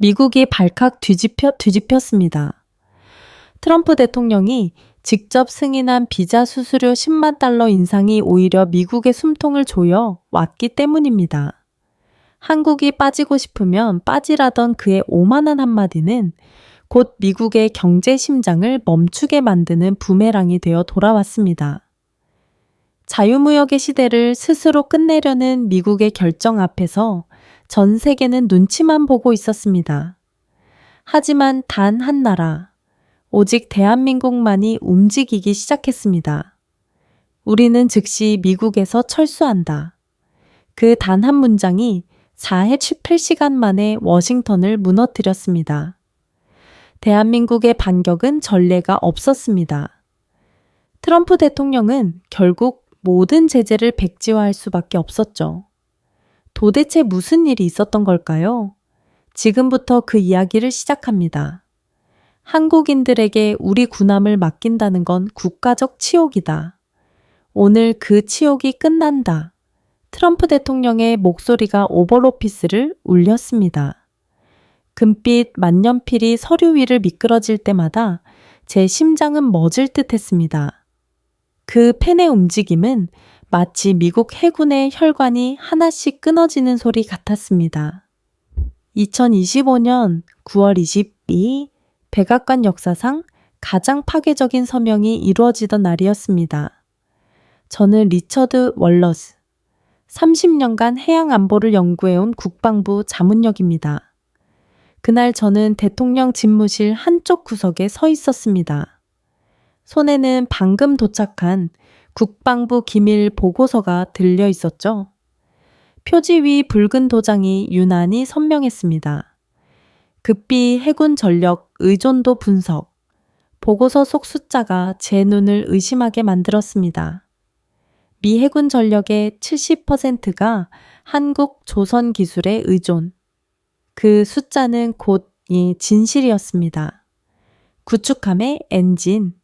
미국이 발칵 뒤집혔습니다. 트럼프 대통령이 직접 승인한 비자 수수료 10만 달러 인상이 오히려 미국의 숨통을 조여 왔기 때문입니다. 한국이 빠지고 싶으면 빠지라던 그의 오만한 한마디는 곧 미국의 경제 심장을 멈추게 만드는 부메랑이 되어 돌아왔습니다. 자유무역의 시대를 스스로 끝내려는 미국의 결정 앞에서 전 세계는 눈치만 보고 있었습니다. 하지만 단 한 나라, 오직 대한민국만이 움직이기 시작했습니다. 우리는 즉시 미국에서 철수한다. 그 단 한 문장이 48시간 만에 워싱턴을 무너뜨렸습니다. 대한민국의 반격은 전례가 없었습니다. 트럼프 대통령은 결국 모든 제재를 백지화할 수밖에 없었죠. 도대체 무슨 일이 있었던 걸까요? 지금부터 그 이야기를 시작합니다. 한국인들에게 우리 군함을 맡긴다는 건 국가적 치욕이다. 오늘 그 치욕이 끝난다. 트럼프 대통령의 목소리가 오벌오피스를 울렸습니다. 금빛 만년필이 서류 위를 미끄러질 때마다 제 심장은 멎을 듯 했습니다. 그 펜의 움직임은 마치 미국 해군의 혈관이 하나씩 끊어지는 소리 같았습니다. 2025년 9월 22일 백악관 역사상 가장 파괴적인 서명이 이루어지던 날이었습니다. 저는 리처드 월러스, 30년간 해양 안보를 연구해온 국방부 자문역입니다. 그날 저는 대통령 집무실 한쪽 구석에 서 있었습니다. 손에는 방금 도착한 국방부 기밀 보고서가 들려 있었죠. 표지 위 붉은 도장이 유난히 선명했습니다. 극비 해군 전력 의존도 분석. 보고서 속 숫자가 제 눈을 의심하게 만들었습니다. 미 해군 전력의 70%가 한국 조선 기술에 의존. 그 숫자는 곧 이 진실이었습니다. 구축함의 엔진,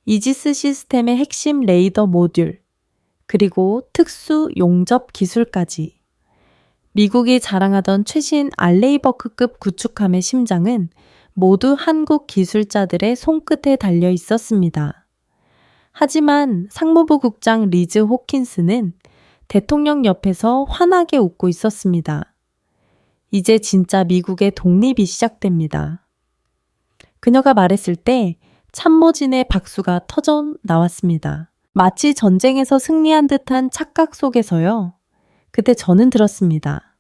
이지스 시스템의 핵심 레이더 모듈, 그리고 특수 용접 기술까지. 미국이 자랑하던 최신 알레이버크급 구축함의 심장은 모두 한국 기술자들의 손끝에 달려 있었습니다. 하지만 상무부 국장 리즈 호킨스는 대통령 옆에서 환하게 웃고 있었습니다. 이제 진짜 미국의 독립이 시작됩니다. 그녀가 말했을 때 참모진의 박수가 터져 나왔습니다. 마치 전쟁에서 승리한 듯한 착각 속에서요. 그때 저는 들었습니다.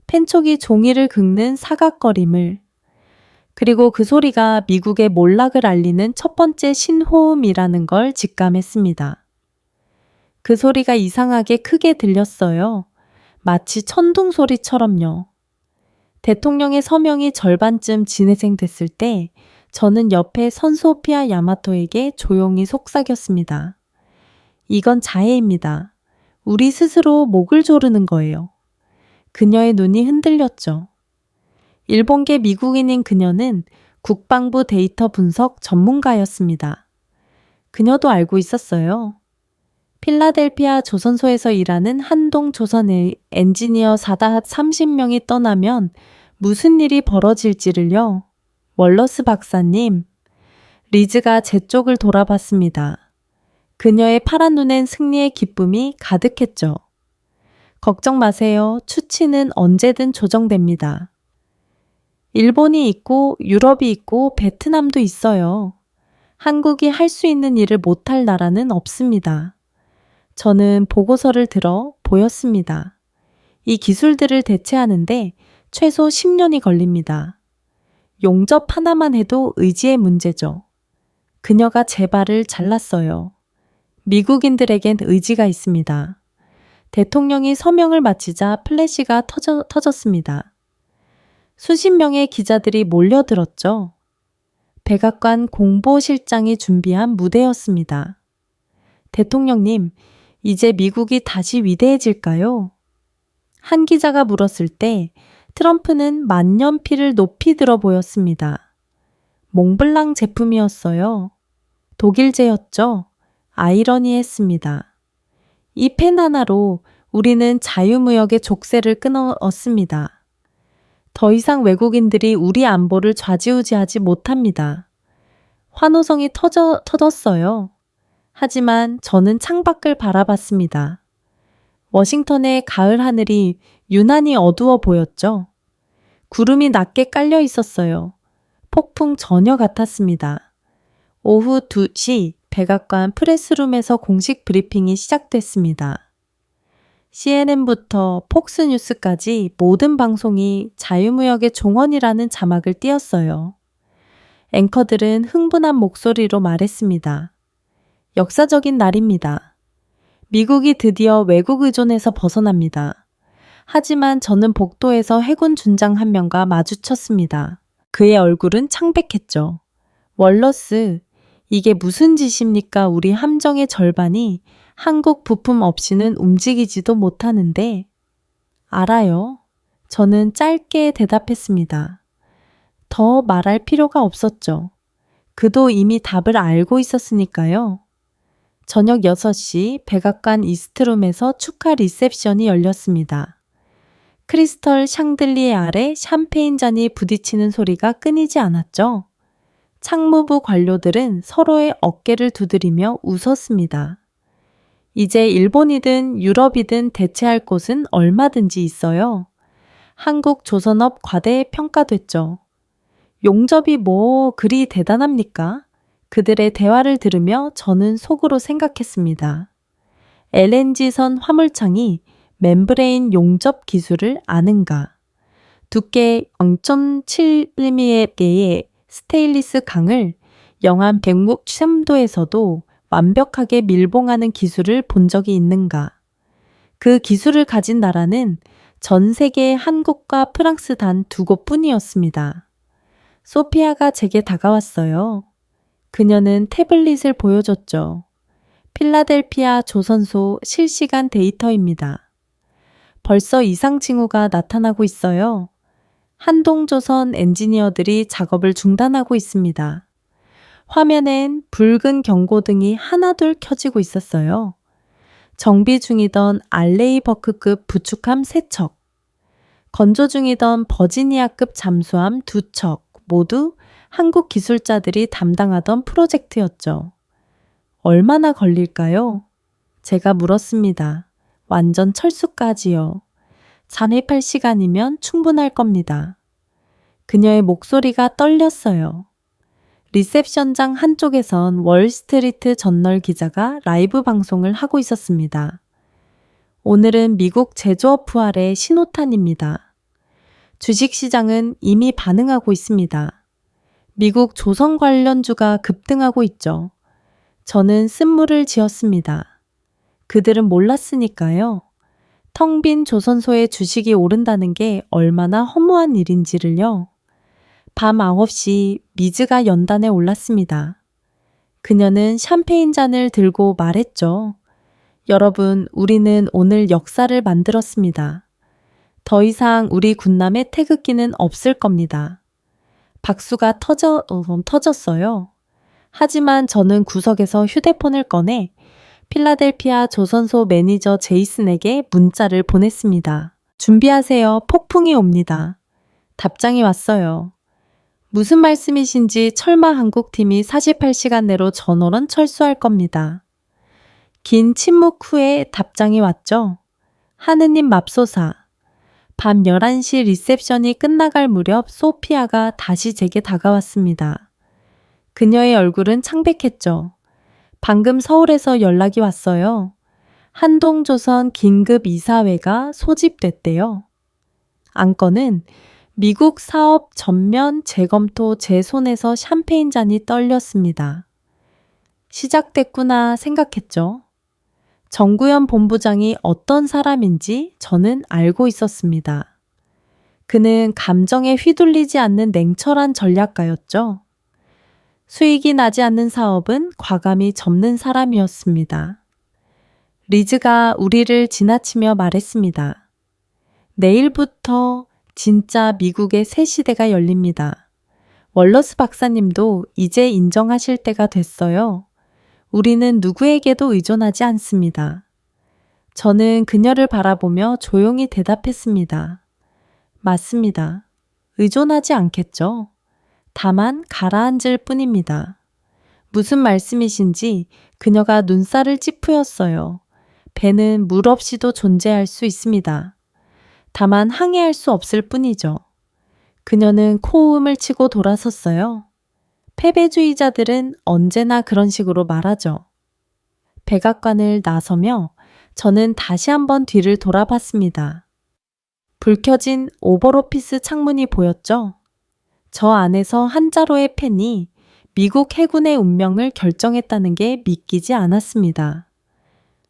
펜촉이 종이를 긁는 사각거림을, 그리고 그 소리가 미국의 몰락을 알리는 첫 번째 신호음이라는 걸 직감했습니다. 그 소리가 이상하게 크게 들렸어요. 마치 천둥 소리처럼요. 대통령의 서명이 절반쯤 진회생됐을 때 저는 옆에 선소피아 야마토에게 조용히 속삭였습니다. 이건 자해입니다. 우리 스스로 목을 조르는 거예요. 그녀의 눈이 흔들렸죠. 일본계 미국인인 그녀는 국방부 데이터 분석 전문가였습니다. 그녀도 알고 있었어요. 필라델피아 조선소에서 일하는 한동 조선의 엔지니어 30명이 떠나면 무슨 일이 벌어질지를요. 월러스 박사님, 리즈가 제 쪽을 돌아봤습니다. 그녀의 파란 눈엔 승리의 기쁨이 가득했죠. 걱정 마세요. 추치는 언제든 조정됩니다. 일본이 있고 유럽이 있고 베트남도 있어요. 한국이 할 수 있는 일을 못할 나라는 없습니다. 저는 보고서를 들어 보였습니다. 이 기술들을 대체하는데 최소 10년이 걸립니다. 용접 하나만 해도 의지의 문제죠. 그녀가 제 발을 잘랐어요. 미국인들에겐 의지가 있습니다. 대통령이 서명을 마치자 플래시가 터졌습니다. 수십 명의 기자들이 몰려들었죠. 백악관 공보실장이 준비한 무대였습니다. 대통령님, 이제 미국이 다시 위대해질까요? 한 기자가 물었을 때 트럼프는 만년필을 높이 들어 보였습니다. 몽블랑 제품이었어요. 독일제였죠. 아이러니했습니다. 이 펜 하나로 우리는 자유무역의 족쇄를 끊었습니다. 더 이상 외국인들이 우리 안보를 좌지우지하지 못합니다. 환호성이 터졌어요. 하지만 저는 창밖을 바라봤습니다. 워싱턴의 가을 하늘이 유난히 어두워 보였죠. 구름이 낮게 깔려 있었어요. 폭풍 전혀 같았습니다. 오후 2시 백악관 프레스룸에서 공식 브리핑이 시작됐습니다. CNN부터 폭스뉴스까지 모든 방송이 자유무역의 종언이라는 자막을 띄었어요. 앵커들은 흥분한 목소리로 말했습니다. 역사적인 날입니다. 미국이 드디어 외국 의존에서 벗어납니다. 하지만 저는 복도에서 해군 준장 한 명과 마주쳤습니다. 그의 얼굴은 창백했죠. 월러스, 이게 무슨 짓입니까? 우리 함정의 절반이 한국 부품 없이는 움직이지도 못하는데. 알아요. 저는 짧게 대답했습니다. 더 말할 필요가 없었죠. 그도 이미 답을 알고 있었으니까요. 저녁 6시 백악관 이스트룸에서 축하 리셉션이 열렸습니다. 크리스털 샹들리에 아래 샴페인 잔이 부딪히는 소리가 끊이지 않았죠. 상무부 관료들은 서로의 어깨를 두드리며 웃었습니다. 이제 일본이든 유럽이든 대체할 곳은 얼마든지 있어요. 한국 조선업 과대 평가됐죠. 용접이 뭐 그리 대단합니까? 그들의 대화를 들으며 저는 속으로 생각했습니다. LNG선 화물창이 멤브레인 용접 기술을 아는가? 두께 0.7mm의 스테인리스 강을 영하 103도에서도 완벽하게 밀봉하는 기술을 본 적이 있는가? 그 기술을 가진 나라는 전 세계 한국과 프랑스 단 2곳뿐이었습니다. 소피아가 제게 다가왔어요. 그녀는 태블릿을 보여줬죠. 필라델피아 조선소 실시간 데이터입니다. 벌써 이상 징후가 나타나고 있어요. 한동조선 엔지니어들이 작업을 중단하고 있습니다. 화면엔 붉은 경고등이 하나둘 켜지고 있었어요. 정비 중이던 알레이버크급 부축함 3척, 건조 중이던 버지니아급 잠수함 2척, 모두 한국 기술자들이 담당하던 프로젝트였죠. 얼마나 걸릴까요? 제가 물었습니다. 완전 철수까지요. 잠입할 시간이면 충분할 겁니다. 그녀의 목소리가 떨렸어요. 리셉션장 한쪽에선 월스트리트 저널 기자가 라이브 방송을 하고 있었습니다. 오늘은 미국 제조업 부활의 신호탄입니다. 주식시장은 이미 반응하고 있습니다. 미국 조선 관련주가 급등하고 있죠. 저는 쓴물을 지었습니다. 그들은 몰랐으니까요. 텅 빈 조선소의 주식이 오른다는 게 얼마나 허무한 일인지를요. 밤 9시 미즈가 연단에 올랐습니다. 그녀는 샴페인 잔을 들고 말했죠. 여러분, 우리는 오늘 역사를 만들었습니다. 더 이상 우리 군남의 태극기는 없을 겁니다. 박수가 터졌어요. 하지만 저는 구석에서 휴대폰을 꺼내 필라델피아 조선소 매니저 제이슨에게 문자를 보냈습니다. 준비하세요. 폭풍이 옵니다. 답장이 왔어요. 무슨 말씀이신지 철마 한국팀이 48시간 내로 전월원 철수할 겁니다. 긴 침묵 후에 답장이 왔죠. 하느님 맙소사. 밤 11시 리셉션이 끝나갈 무렵 소피아가 다시 제게 다가왔습니다. 그녀의 얼굴은 창백했죠. 방금 서울에서 연락이 왔어요. 한동조선 긴급 이사회가 소집됐대요. 안건은 미국 사업 전면 재검토 제 손에서 샴페인 잔이 떨렸습니다. 시작됐구나 생각했죠. 정구현 본부장이 어떤 사람인지 저는 알고 있었습니다. 그는 감정에 휘둘리지 않는 냉철한 전략가였죠. 수익이 나지 않는 사업은 과감히 접는 사람이었습니다. 리즈가 우리를 지나치며 말했습니다. 내일부터 진짜 미국의 새 시대가 열립니다. 월러스 박사님도 이제 인정하실 때가 됐어요. 우리는 누구에게도 의존하지 않습니다. 저는 그녀를 바라보며 조용히 대답했습니다. 맞습니다. 의존하지 않겠죠. 다만 가라앉을 뿐입니다. 무슨 말씀이신지 그녀가 눈살을 찌푸렸어요. 배는 물 없이도 존재할 수 있습니다. 다만 항해할 수 없을 뿐이죠. 그녀는 코음을 치고 돌아섰어요. 패배주의자들은 언제나 그런 식으로 말하죠. 백악관을 나서며 저는 다시 한번 뒤를 돌아봤습니다. 불 켜진 오버오피스 창문이 보였죠. 저 안에서 한 자루의 펜이 미국 해군의 운명을 결정했다는 게 믿기지 않았습니다.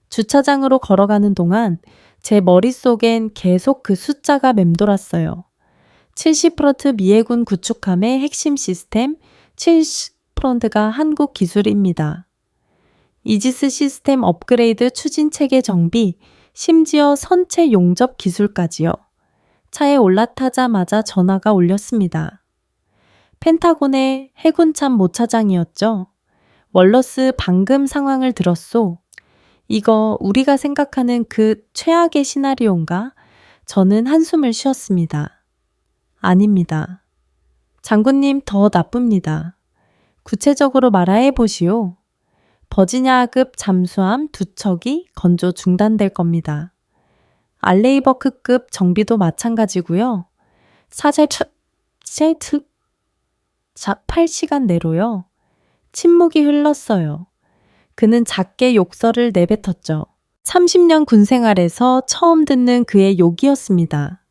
주차장으로 걸어가는 동안 제 머릿속엔 계속 그 숫자가 맴돌았어요. 70% 미해군 구축함의 핵심 시스템 70%가 한국 기술입니다. 이지스 시스템 업그레이드 추진 체계 정비, 심지어 선체 용접 기술까지요. 차에 올라타자마자 전화가 울렸습니다. 펜타곤의 해군참 모차장이었죠. 월러스 방금 상황을 들었소. 이거 우리가 생각하는 그 최악의 시나리오인가? 저는 한숨을 쉬었습니다. 아닙니다. 장군님 더 나쁩니다. 구체적으로 말하해 보시오. 버지니아급 잠수함 2척이 건조 중단될 겁니다. 알레이버크급 정비도 마찬가지고요. 8시간 내로요. 침묵이 흘렀어요. 그는 작게 욕설을 내뱉었죠. 30년 군 생활에서 처음 듣는 그의 욕이었습니다.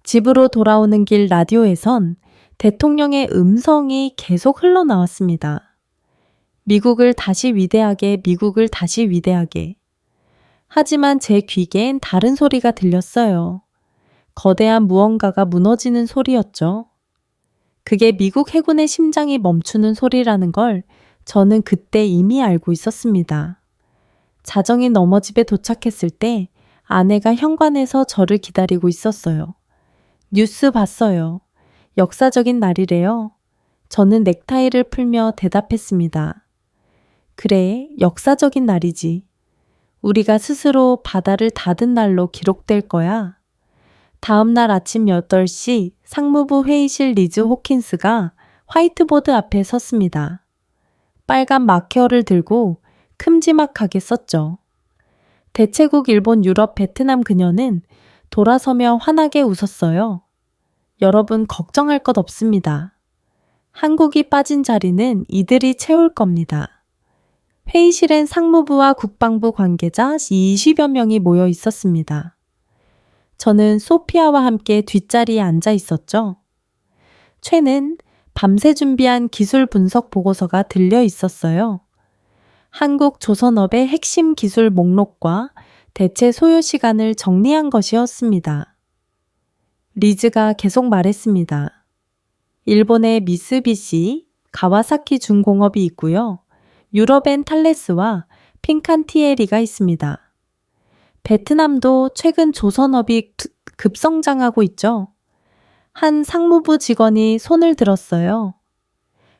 집으로 돌아오는 길 라디오에선 대통령의 음성이 계속 흘러나왔습니다. 미국을 다시 위대하게, 미국을 다시 위대하게. 하지만 제 귀엔 다른 소리가 들렸어요. 거대한 무언가가 무너지는 소리였죠. 그게 미국 해군의 심장이 멈추는 소리라는 걸 저는 그때 이미 알고 있었습니다. 자정이 넘어 집에 도착했을 때 아내가 현관에서 저를 기다리고 있었어요. 뉴스 봤어요. 역사적인 날이래요. 저는 넥타이를 풀며 대답했습니다. 그래, 역사적인 날이지. 우리가 스스로 바다를 닫은 날로 기록될 거야. 다음 날 아침 8시 상무부 회의실 리즈 호킨스가 화이트보드 앞에 섰습니다. 빨간 마케어를 들고 큼지막하게 썼죠. 대체국 일본 유럽 베트남 그녀는 돌아서며 환하게 웃었어요. 여러분 걱정할 것 없습니다. 한국이 빠진 자리는 이들이 채울 겁니다. 회의실엔 상무부와 국방부 관계자 20여 명이 모여 있었습니다. 저는 소피아와 함께 뒷자리에 앉아 있었죠. 최는 밤새 준비한 기술 분석 보고서가 들려 있었어요. 한국 조선업의 핵심 기술 목록과 대체 소요 시간을 정리한 것이었습니다. 리즈가 계속 말했습니다. 일본의 미쓰비시, 가와사키 중공업이 있고요. 유럽엔 탈레스와 핑칸티에리가 있습니다. 베트남도 최근 조선업이 급성장하고 있죠. 한 상무부 직원이 손을 들었어요.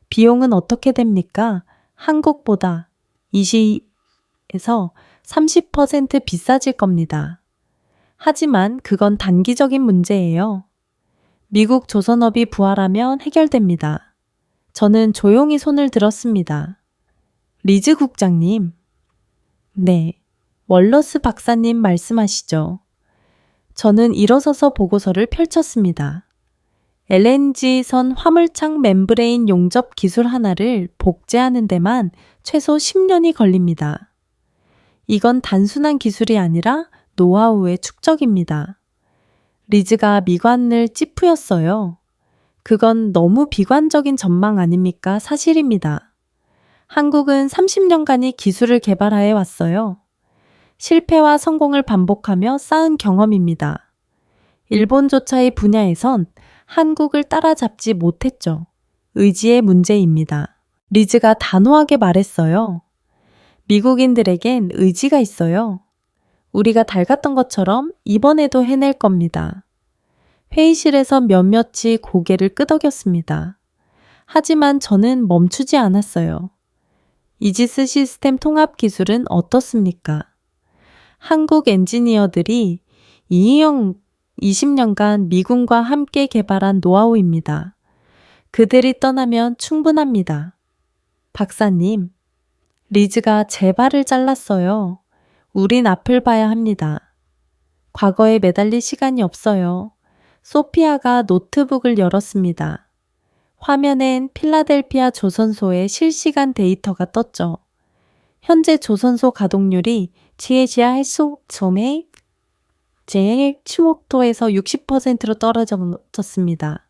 비용은 어떻게 됩니까? 한국보다 20에서 30% 비싸질 겁니다. 하지만 그건 단기적인 문제예요. 미국 조선업이 부활하면 해결됩니다. 저는 조용히 손을 들었습니다. 리즈 국장님. 네, 월러스 박사님 말씀하시죠. 저는 일어서서 보고서를 펼쳤습니다. LNG선 화물창 멤브레인 용접 기술 하나를 복제하는 데만 최소 10년이 걸립니다. 이건 단순한 기술이 아니라 노하우의 축적입니다. 리즈가 미간을 찌푸렸어요. 그건 너무 비관적인 전망 아닙니까? 사실입니다. 한국은 30년간이 기술을 개발해 왔어요. 실패와 성공을 반복하며 쌓은 경험입니다. 일본조차의 분야에선 한국을 따라잡지 못했죠. 의지의 문제입니다. 리즈가 단호하게 말했어요. 미국인들에겐 의지가 있어요. 우리가 낡았던 것처럼 이번에도 해낼 겁니다. 회의실에서 몇몇이 고개를 끄덕였습니다. 하지만 저는 멈추지 않았어요. 이지스 시스템 통합 기술은 어떻습니까? 한국 엔지니어들이 20년간 미군과 함께 개발한 노하우입니다. 그들이 떠나면 충분합니다. 박사님, 리즈가 제 발을 잘랐어요. 우린 앞을 봐야 합니다. 과거에 매달릴 시간이 없어요. 소피아가 노트북을 열었습니다. 화면엔 필라델피아 조선소의 실시간 데이터가 떴죠. 현재 조선소 가동률이 지혜지하 해수소매 제일 추옥도에서 60%로 떨어졌습니다.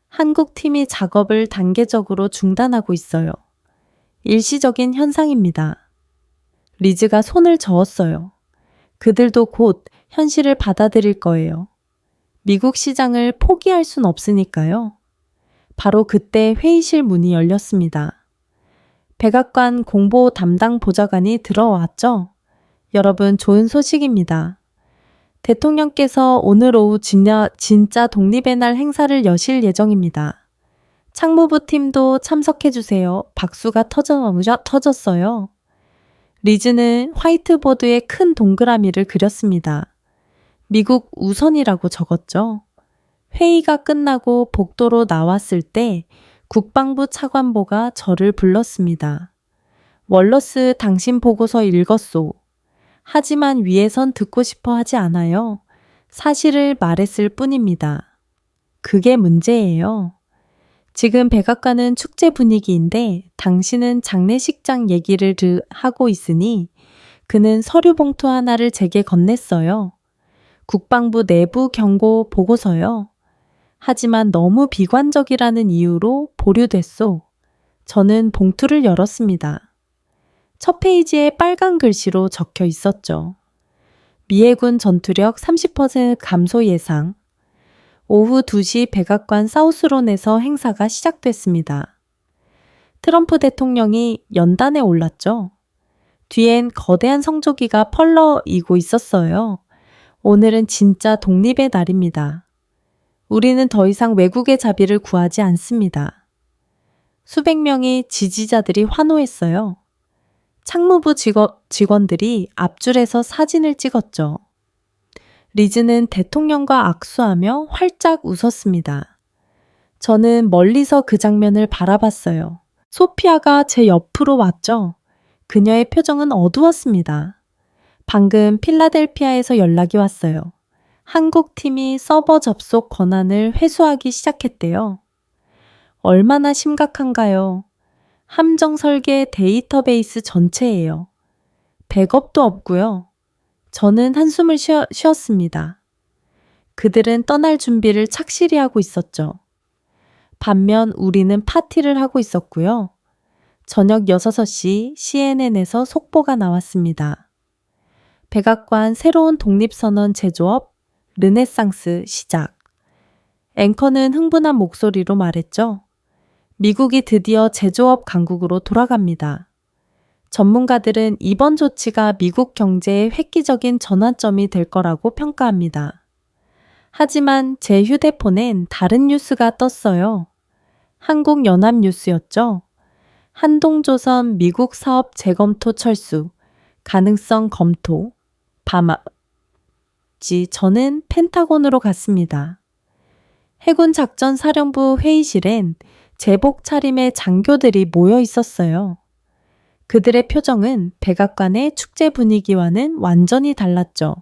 한국 팀이 작업을 단계적으로 중단하고 있어요. 일시적인 현상입니다. 리즈가 손을 저었어요. 그들도 곧 현실을 받아들일 거예요. 미국 시장을 포기할 순 없으니까요. 바로 그때 회의실 문이 열렸습니다. 백악관 공보 담당 보좌관이 들어왔죠. 여러분, 좋은 소식입니다. 대통령께서 오늘 오후 진짜 독립의 날 행사를 여실 예정입니다. 창무부 팀도 참석해주세요. 박수가 터졌어요. 리즈는 화이트보드에 큰 동그라미를 그렸습니다. 미국 우선이라고 적었죠. 회의가 끝나고 복도로 나왔을 때 국방부 차관보가 저를 불렀습니다. 월러스, 당신 보고서 읽었소. 하지만 위에선 듣고 싶어 하지 않아요. 사실을 말했을 뿐입니다. 그게 문제예요. 지금 백악관은 축제 분위기인데 당신은 장례식장 얘기를 하고 있으니 그는 서류 봉투 하나를 제게 건넸어요. 국방부 내부 경고 보고서요. 하지만 너무 비관적이라는 이유로 보류됐소. 저는 봉투를 열었습니다. 첫 페이지에 빨간 글씨로 적혀 있었죠. 미해군 전투력 30% 감소 예상. 오후 2시 백악관 사우스론에서 행사가 시작됐습니다. 트럼프 대통령이 연단에 올랐죠. 뒤엔 거대한 성조기가 펄럭이고 있었어요. 오늘은 진짜 독립의 날입니다. 우리는 더 이상 외국의 자비를 구하지 않습니다. 수백 명의 지지자들이 환호했어요. 창무부 직원들이 앞줄에서 사진을 찍었죠. 리즈는 대통령과 악수하며 활짝 웃었습니다. 저는 멀리서 그 장면을 바라봤어요. 소피아가 제 옆으로 왔죠. 그녀의 표정은 어두웠습니다. 방금 필라델피아에서 연락이 왔어요. 한국 팀이 서버 접속 권한을 회수하기 시작했대요. 얼마나 심각한가요? 함정 설계 데이터베이스 전체예요. 백업도 없고요. 저는 한숨을 쉬었습니다. 그들은 떠날 준비를 착실히 하고 있었죠. 반면 우리는 파티를 하고 있었고요. 저녁 6시 CNN에서 속보가 나왔습니다. 백악관 새로운 독립선언 제조업 르네상스 시작. 앵커는 흥분한 목소리로 말했죠. 미국이 드디어 제조업 강국으로 돌아갑니다. 전문가들은 이번 조치가 미국 경제의 획기적인 전환점이 될 거라고 평가합니다. 하지만 제 휴대폰엔 다른 뉴스가 떴어요. 한국연합뉴스였죠. 한동조선 미국 사업 재검토 철수, 가능성 검토, 저는 펜타곤으로 갔습니다. 해군작전사령부 회의실엔 제복 차림의 장교들이 모여 있었어요. 그들의 표정은 백악관의 축제 분위기와는 완전히 달랐죠.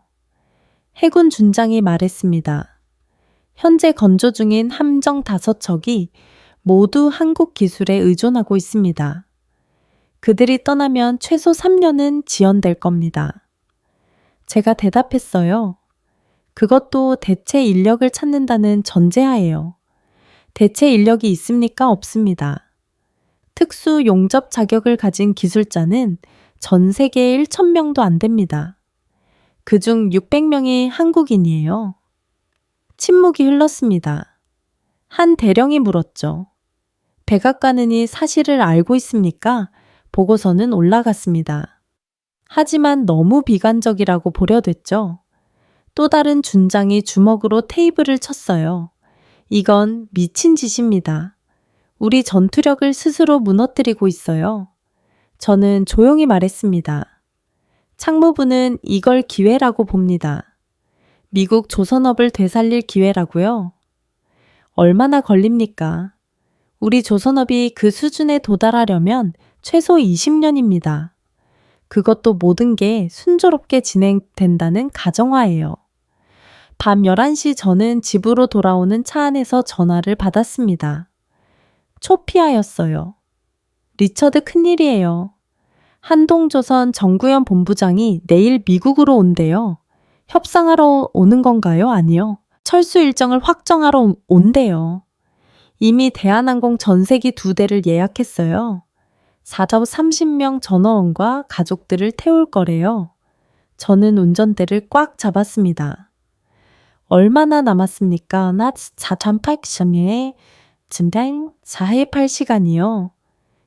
해군 준장이 말했습니다. 현재 건조 중인 함정 5척이 모두 한국 기술에 의존하고 있습니다. 그들이 떠나면 최소 3년은 지연될 겁니다. 제가 대답했어요. 그것도 대체 인력을 찾는다는 전제하에요. 대체 인력이 있습니까? 없습니다. 특수 용접 자격을 가진 기술자는 전 세계에 1,000명도 안 됩니다. 그중 600명이 한국인이에요. 침묵이 흘렀습니다. 한 대령이 물었죠. 백악관은이 사실을 알고 있습니까? 보고서는 올라갔습니다. 하지만 너무 비관적이라고 보려됐죠. 또 다른 준장이 주먹으로 테이블을 쳤어요. 이건 미친 짓입니다. 우리 전투력을 스스로 무너뜨리고 있어요. 저는 조용히 말했습니다. 창무부는 이걸 기회라고 봅니다. 미국 조선업을 되살릴 기회라고요? 얼마나 걸립니까? 우리 조선업이 그 수준에 도달하려면 최소 20년입니다. 그것도 모든 게 순조롭게 진행된다는 가정하에요. 밤 11시 저는 집으로 돌아오는 차 안에서 전화를 받았습니다. 초피아였어요. 리처드 큰일이에요. 한동조선 정구현 본부장이 내일 미국으로 온대요. 협상하러 오는 건가요? 아니요. 철수 일정을 확정하러 온대요. 이미 대한항공 전세기 2대를 예약했어요. 430명 전원과 가족들을 태울 거래요. 저는 운전대를 꽉 잡았습니다. 얼마나 남았습니까? 나 4,800에 증당 4회 8시간이요.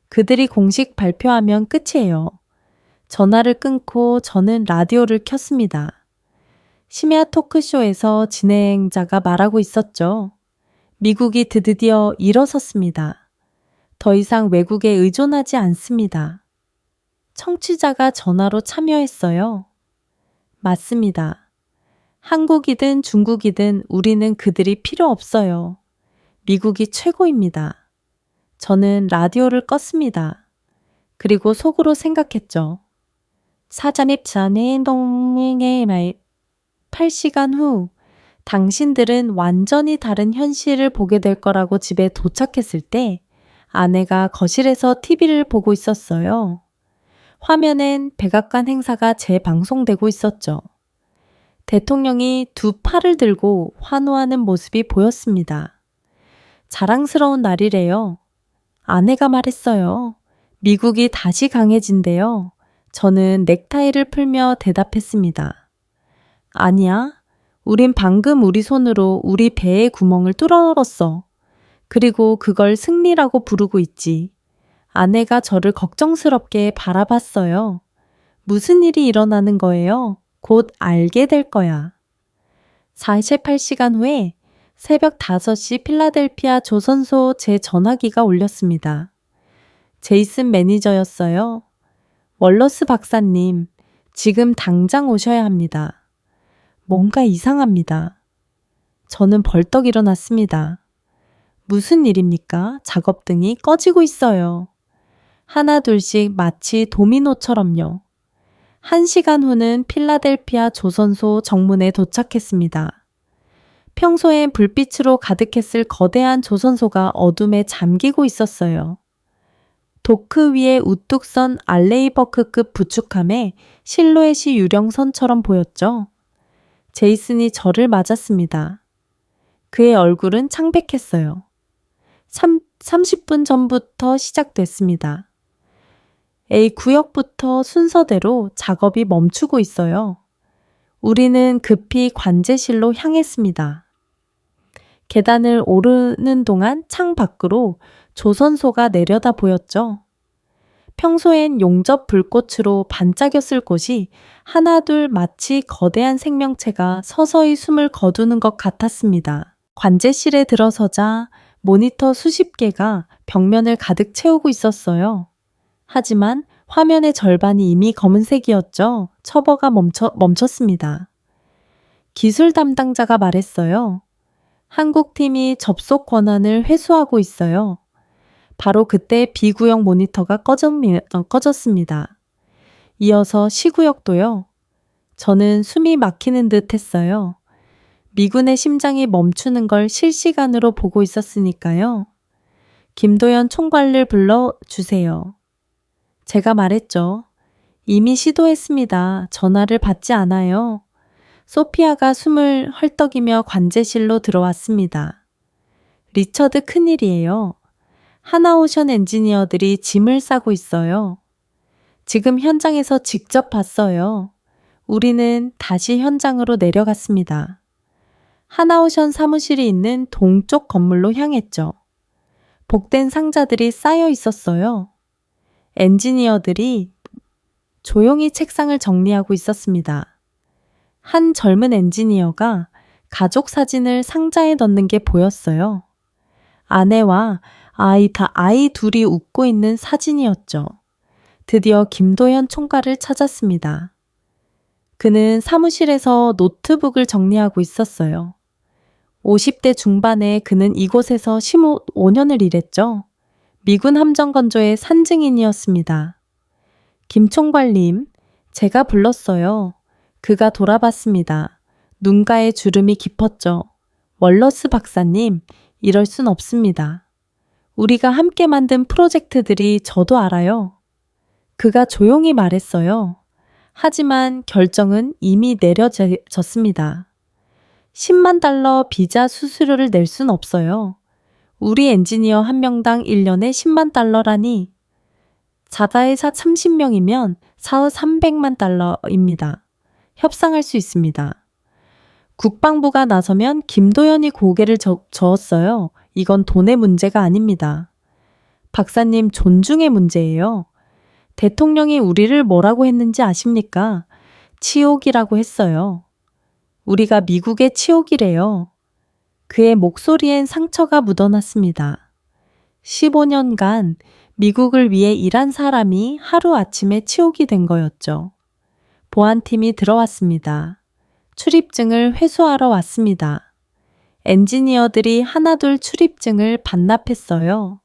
그들이 공식 발표하면 끝이에요. 전화를 끊고 저는 라디오를 켰습니다. 심야 토크쇼에서 진행자가 말하고 있었죠. 미국이 드디어 일어섰습니다. 더 이상 외국에 의존하지 않습니다. 청취자가 전화로 참여했어요. 맞습니다. 한국이든 중국이든 우리는 그들이 필요 없어요. 미국이 최고입니다. 저는 라디오를 껐습니다. 그리고 속으로 생각했죠. 사전입 전에 동맹의 말 8시간 후 당신들은 완전히 다른 현실을 보게 될 거라고 집에 도착했을 때 아내가 거실에서 TV를 보고 있었어요. 화면엔 백악관 행사가 재방송되고 있었죠. 대통령이 두 팔을 들고 환호하는 모습이 보였습니다. 자랑스러운 날이래요. 아내가 말했어요. 미국이 다시 강해진대요. 저는 넥타이를 풀며 대답했습니다. 아니야. 우린 방금 우리 손으로 우리 배의 구멍을 뚫어버렸어. 그리고 그걸 승리라고 부르고 있지. 아내가 저를 걱정스럽게 바라봤어요. 무슨 일이 일어나는 거예요? 곧 알게 될 거야. 48시간 후에 새벽 5시 필라델피아 조선소 제 전화기가 울렸습니다. 제이슨 매니저였어요. 월러스 박사님, 지금 당장 오셔야 합니다. 뭔가 이상합니다. 저는 벌떡 일어났습니다. 무슨 일입니까? 작업등이 꺼지고 있어요. 하나 둘씩 마치 도미노처럼요. 1시간 후는 필라델피아 조선소 정문에 도착했습니다. 평소엔 불빛으로 가득했을 거대한 조선소가 어둠에 잠기고 있었어요. 도크 위에 우뚝 선 알레이버크급 부축함에 실루엣이 유령선처럼 보였죠. 제이슨이 저를 맞았습니다. 그의 얼굴은 창백했어요. 30분 전부터 시작됐습니다. A구역부터 순서대로 작업이 멈추고 있어요. 우리는 급히 관제실로 향했습니다. 계단을 오르는 동안 창 밖으로 조선소가 내려다 보였죠. 평소엔 용접 불꽃으로 반짝였을 곳이 하나둘 마치 거대한 생명체가 서서히 숨을 거두는 것 같았습니다. 관제실에 들어서자 모니터 수십 개가 벽면을 가득 채우고 있었어요. 하지만 화면의 절반이 이미 검은색이었죠. 처버가 멈췄습니다. 기술 담당자가 말했어요. 한국팀이 접속 권한을 회수하고 있어요. 바로 그때 B구역 모니터가 꺼졌습니다. 이어서 C구역도요. 저는 숨이 막히는 듯 했어요. 미군의 심장이 멈추는 걸 실시간으로 보고 있었으니까요. 김도연 총괄을 불러주세요. 제가 말했죠. 이미 시도했습니다. 전화를 받지 않아요. 소피아가 숨을 헐떡이며 관제실로 들어왔습니다. 리처드 큰일이에요. 하나오션 엔지니어들이 짐을 싸고 있어요. 지금 현장에서 직접 봤어요. 우리는 다시 현장으로 내려갔습니다. 하나오션 사무실이 있는 동쪽 건물로 향했죠. 복된 상자들이 쌓여 있었어요. 엔지니어들이 조용히 책상을 정리하고 있었습니다. 한 젊은 엔지니어가 가족 사진을 상자에 넣는 게 보였어요. 아내와 아이 둘이 웃고 있는 사진이었죠. 드디어 김도현 총괄을 찾았습니다. 그는 사무실에서 노트북을 정리하고 있었어요. 50대 중반에 그는 이곳에서 15년을 일했죠. 미군 함정건조의 산증인이었습니다. 김총괄님, 제가 불렀어요. 그가 돌아봤습니다. 눈가에 주름이 깊었죠. 월러스 박사님, 이럴 순 없습니다. 우리가 함께 만든 프로젝트들이 저도 알아요. 그가 조용히 말했어요. 하지만 결정은 이미 내려졌습니다. 10만 달러 비자 수수료를 낼 순 없어요. 우리 엔지니어 한 명당 1년에 10만 달러라니. 자다회사 30명이면 사후 300만 달러입니다. 협상할 수 있습니다. 국방부가 나서면 김도연이 고개를 저었어요. 이건 돈의 문제가 아닙니다. 박사님, 존중의 문제예요. 대통령이 우리를 뭐라고 했는지 아십니까? 치욕이라고 했어요. 우리가 미국의 치욕이래요. 그의 목소리엔 상처가 묻어났습니다. 15년간 미국을 위해 일한 사람이 하루아침에 치욕이 된 거였죠. 보안팀이 들어왔습니다. 출입증을 회수하러 왔습니다. 엔지니어들이 하나둘 출입증을 반납했어요.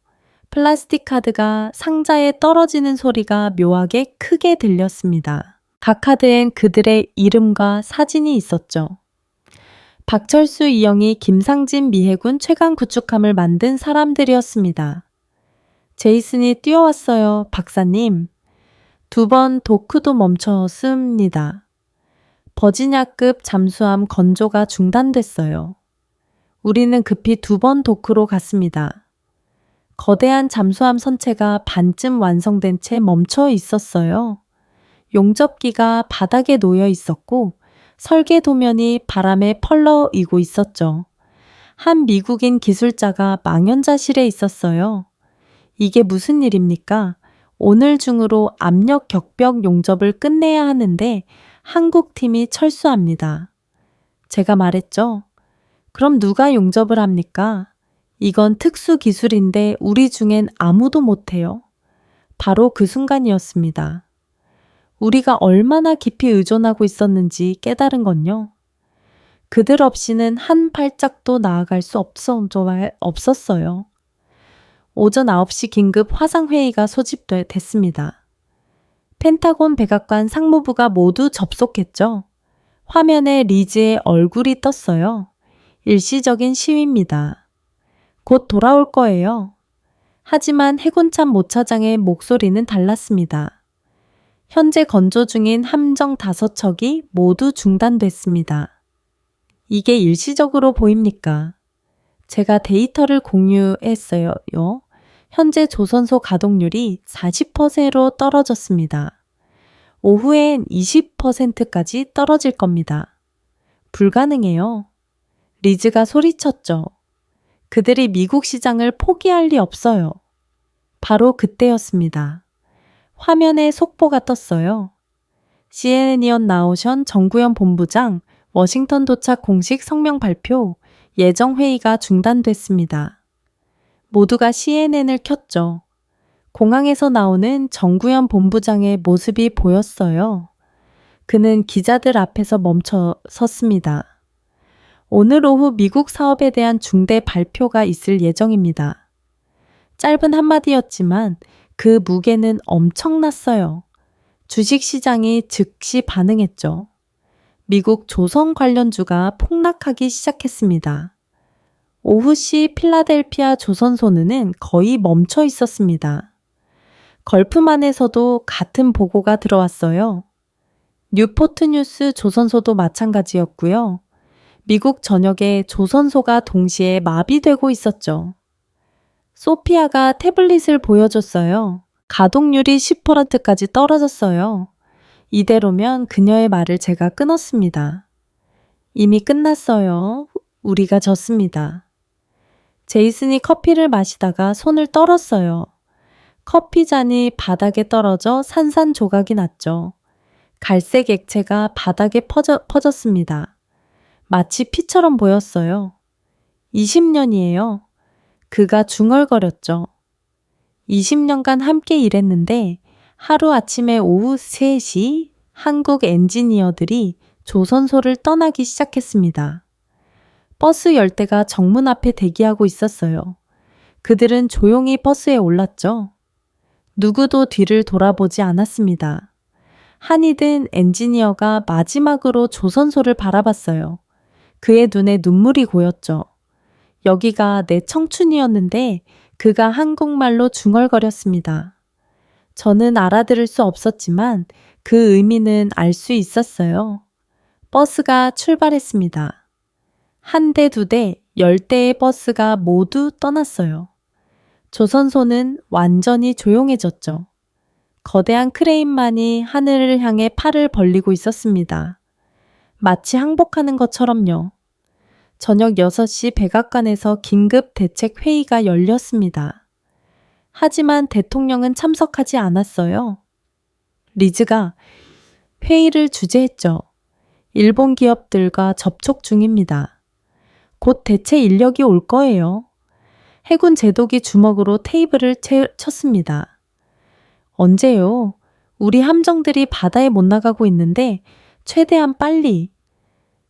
플라스틱 카드가 상자에 떨어지는 소리가 묘하게 크게 들렸습니다. 각 카드엔 그들의 이름과 사진이 있었죠. 박철수, 이영희, 김상진, 미해군, 최강 구축함을 만든 사람들이었습니다. 제이슨이 뛰어왔어요, 박사님. 2번 도크도 멈췄습니다. 버지니아급 잠수함 건조가 중단됐어요. 우리는 급히 2번 도크로 갔습니다. 거대한 잠수함 선체가 반쯤 완성된 채 멈춰 있었어요. 용접기가 바닥에 놓여 있었고 설계 도면이 바람에 펄럭이고 있었죠. 한 미국인 기술자가 망연자실해 있었어요. 이게 무슨 일입니까? 오늘 중으로 압력 격벽 용접을 끝내야 하는데 한국 팀이 철수합니다. 제가 말했죠. 그럼 누가 용접을 합니까? 이건 특수 기술인데 우리 중엔 아무도 못해요. 바로 그 순간이었습니다. 우리가 얼마나 깊이 의존하고 있었는지 깨달은 건요. 그들 없이는 한 발짝도 나아갈 수 없었어요. 오전 9시 긴급 화상회의가 소집됐습니다. 펜타곤 백악관 상무부가 모두 접속했죠. 화면에 리즈의 얼굴이 떴어요. 일시적인 시위입니다. 곧 돌아올 거예요. 하지만 해군참 모차장의 목소리는 달랐습니다. 현재 건조 중인 함정 5척이 모두 중단됐습니다. 이게 일시적으로 보입니까? 제가 데이터를 공유했어요. 현재 조선소 가동률이 40%로 떨어졌습니다. 오후엔 20%까지 떨어질 겁니다. 불가능해요. 리즈가 소리쳤죠. 그들이 미국 시장을 포기할 리 없어요. 바로 그때였습니다. 화면에 속보가 떴어요. CNN 나오션 정구현 본부장 워싱턴 도착 공식 성명 발표, 예정 회의가 중단됐습니다. 모두가 CNN을 켰죠. 공항에서 나오는 정구현 본부장의 모습이 보였어요. 그는 기자들 앞에서 멈춰 섰습니다. 오늘 오후 미국 사업에 대한 중대 발표가 있을 예정입니다. 짧은 한마디였지만 그 무게는 엄청났어요. 주식시장이 즉시 반응했죠. 미국 조선 관련주가 폭락하기 시작했습니다. 오후시 필라델피아 조선소는 거의 멈춰 있었습니다. 걸프만에서도 같은 보고가 들어왔어요. 뉴포트뉴스 조선소도 마찬가지였고요. 미국 전역에 조선소가 동시에 마비되고 있었죠. 소피아가 태블릿을 보여줬어요. 가동률이 10%까지 떨어졌어요. 이대로면 그녀의 말을 제가 끊었습니다. 이미 끝났어요. 우리가 졌습니다. 제이슨이 커피를 마시다가 손을 떨었어요. 커피 잔이 바닥에 떨어져 산산조각이 났죠. 갈색 액체가 바닥에 퍼졌습니다. 마치 피처럼 보였어요. 20년이에요. 그가 중얼거렸죠. 20년간 함께 일했는데 하루아침에 오후 3시 한국 엔지니어들이 조선소를 떠나기 시작했습니다. 버스 열대가 정문 앞에 대기하고 있었어요. 그들은 조용히 버스에 올랐죠. 누구도 뒤를 돌아보지 않았습니다. 한이든 엔지니어가 마지막으로 조선소를 바라봤어요. 그의 눈에 눈물이 고였죠. 여기가 내 청춘이었는데 그가 한국말로 중얼거렸습니다. 저는 알아들을 수 없었지만 그 의미는 알 수 있었어요. 버스가 출발했습니다. 한 대, 두 대, 10대의 버스가 모두 떠났어요. 조선소는 완전히 조용해졌죠. 거대한 크레인만이 하늘을 향해 팔을 벌리고 있었습니다. 마치 항복하는 것처럼요. 저녁 6시 백악관에서 긴급 대책 회의가 열렸습니다. 하지만 대통령은 참석하지 않았어요. 리즈가 회의를 주재했죠. 일본 기업들과 접촉 중입니다. 곧 대체 인력이 올 거예요. 해군 제독이 주먹으로 테이블을 쳤습니다. 언제요? 우리 함정들이 바다에 못 나가고 있는데 최대한 빨리.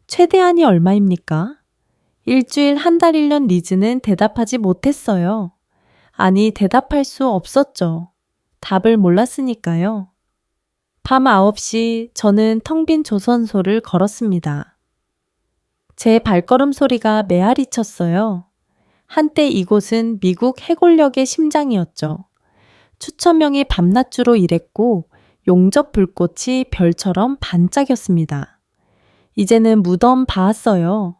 최대한이 얼마입니까? 일주일, 한 달, 1년 리즈는 대답하지 못했어요. 아니, 대답할 수 없었죠. 답을 몰랐으니까요. 밤 9시 저는 텅 빈 조선소를 걸었습니다. 제 발걸음 소리가 메아리 쳤어요. 한때 이곳은 미국 해골역의 심장이었죠. 수천 명이 밤낮주로 일했고 용접 불꽃이 별처럼 반짝였습니다. 이제는 무덤 봤어요.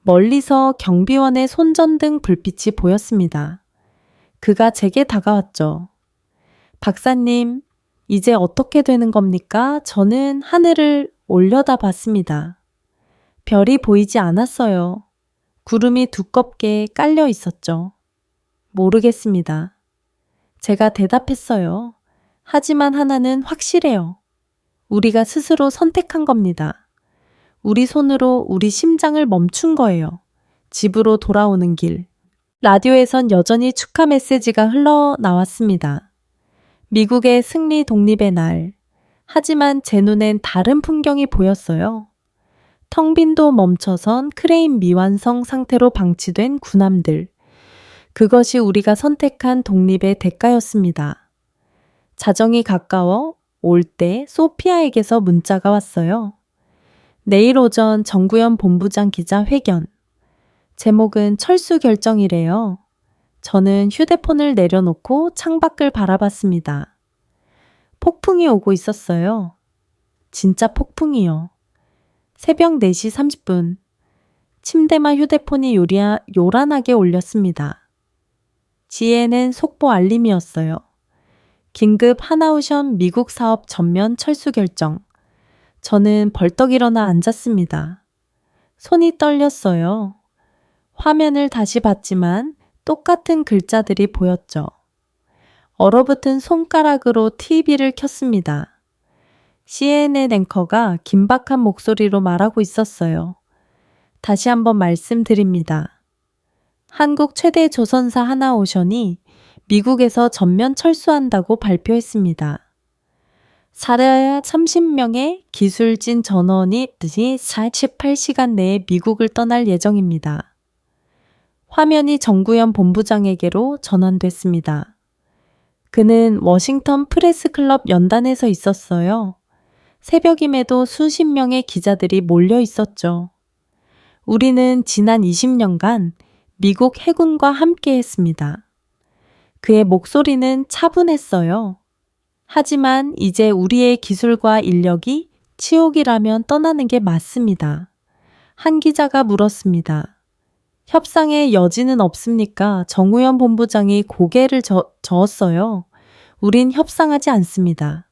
멀리서 경비원의 손전등 불빛이 보였습니다. 그가 제게 다가왔죠. 박사님, 이제 어떻게 되는 겁니까? 저는 하늘을 올려다봤습니다. 별이 보이지 않았어요. 구름이 두껍게 깔려 있었죠. 모르겠습니다. 제가 대답했어요. 하지만 하나는 확실해요. 우리가 스스로 선택한 겁니다. 우리 손으로 우리 심장을 멈춘 거예요. 집으로 돌아오는 길. 라디오에선 여전히 축하 메시지가 흘러나왔습니다. 미국의 승리 독립의 날. 하지만 제 눈엔 다른 풍경이 보였어요. 텅 빈도 멈춰선 크레인 미완성 상태로 방치된 군함들. 그것이 우리가 선택한 독립의 대가였습니다. 자정이 가까워 올 때 소피아에게서 문자가 왔어요. 내일 오전 정구현 본부장 기자 회견. 제목은 철수 결정이래요. 저는 휴대폰을 내려놓고 창밖을 바라봤습니다. 폭풍이 오고 있었어요. 진짜 폭풍이요. 새벽 4시 30분. 침대만 휴대폰이 요란하게 울렸습니다. CNN 속보 알림이었어요. 긴급 하나오션 미국 사업 전면 철수 결정. 저는 벌떡 일어나 앉았습니다. 손이 떨렸어요. 화면을 다시 봤지만 똑같은 글자들이 보였죠. 얼어붙은 손가락으로 TV를 켰습니다. CNN 앵커가 긴박한 목소리로 말하고 있었어요. 다시 한번 말씀드립니다. 한국 최대 조선사 하나오션이 미국에서 전면 철수한다고 발표했습니다. 살아야 30명의 기술진 전원이 48시간 내에 미국을 떠날 예정입니다. 화면이 정구현 본부장에게로 전환됐습니다. 그는 워싱턴 프레스클럽 연단에서 있었어요. 새벽임에도 수십 명의 기자들이 몰려 있었죠. 우리는 지난 20년간 미국 해군과 함께 했습니다. 그의 목소리는 차분했어요. 하지만 이제 우리의 기술과 인력이 치욕이라면 떠나는 게 맞습니다. 한 기자가 물었습니다. 협상의 여지는 없습니까? 정우현 본부장이 고개를 저었어요. 우린 협상하지 않습니다.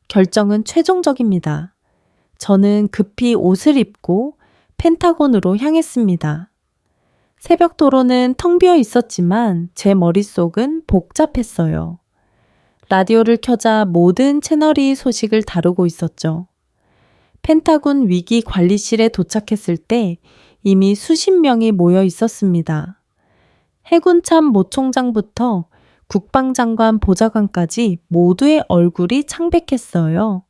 결정은 최종적입니다. 저는 급히 옷을 입고 펜타곤으로 향했습니다. 새벽 도로는 텅 비어 있었지만 제 머릿속은 복잡했어요. 라디오를 켜자 모든 채널이 소식을 다루고 있었죠. 펜타곤 위기 관리실에 도착했을 때 이미 수십 명이 모여 있었습니다. 해군 참모 총장부터 국방장관 보좌관까지 모두의 얼굴이 창백했어요.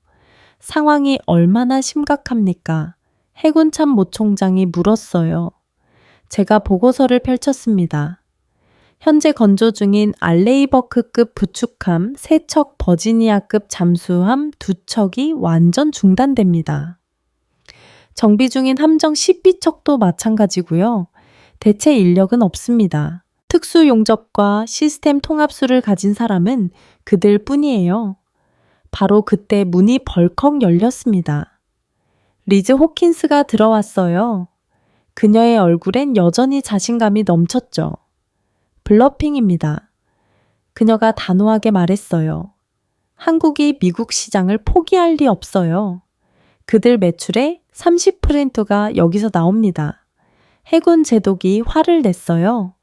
상황이 얼마나 심각합니까? 해군 참모총장이 물었어요. 제가 보고서를 펼쳤습니다. 현재 건조 중인 알레이버크급 부축함 3척 버지니아급 잠수함 2척이 완전 중단됩니다. 정비 중인 함정 12척도 마찬가지고요. 대체 인력은 없습니다. 특수 용접과 시스템 통합수를 가진 사람은 그들 뿐이에요. 바로 그때 문이 벌컥 열렸습니다. 리즈 호킨스가 들어왔어요. 그녀의 얼굴엔 여전히 자신감이 넘쳤죠. 블러핑입니다. 그녀가 단호하게 말했어요. 한국이 미국 시장을 포기할 리 없어요. 그들 매출의 30%가 여기서 나옵니다. 해군 제독이 화를 냈어요.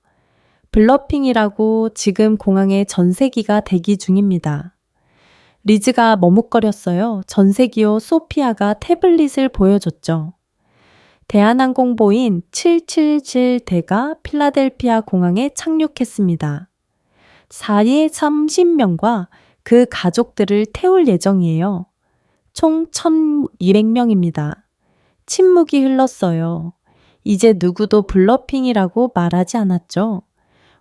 블러핑이라고 지금 공항에 전세기가 대기 중입니다. 리즈가 머뭇거렸어요. 전세기호 소피아가 태블릿을 보여줬죠. 대한항공보인 777대가 필라델피아 공항에 착륙했습니다. 4에 30명과 그 가족들을 태울 예정이에요. 총 1,200명입니다. 침묵이 흘렀어요. 이제 누구도 블러핑이라고 말하지 않았죠.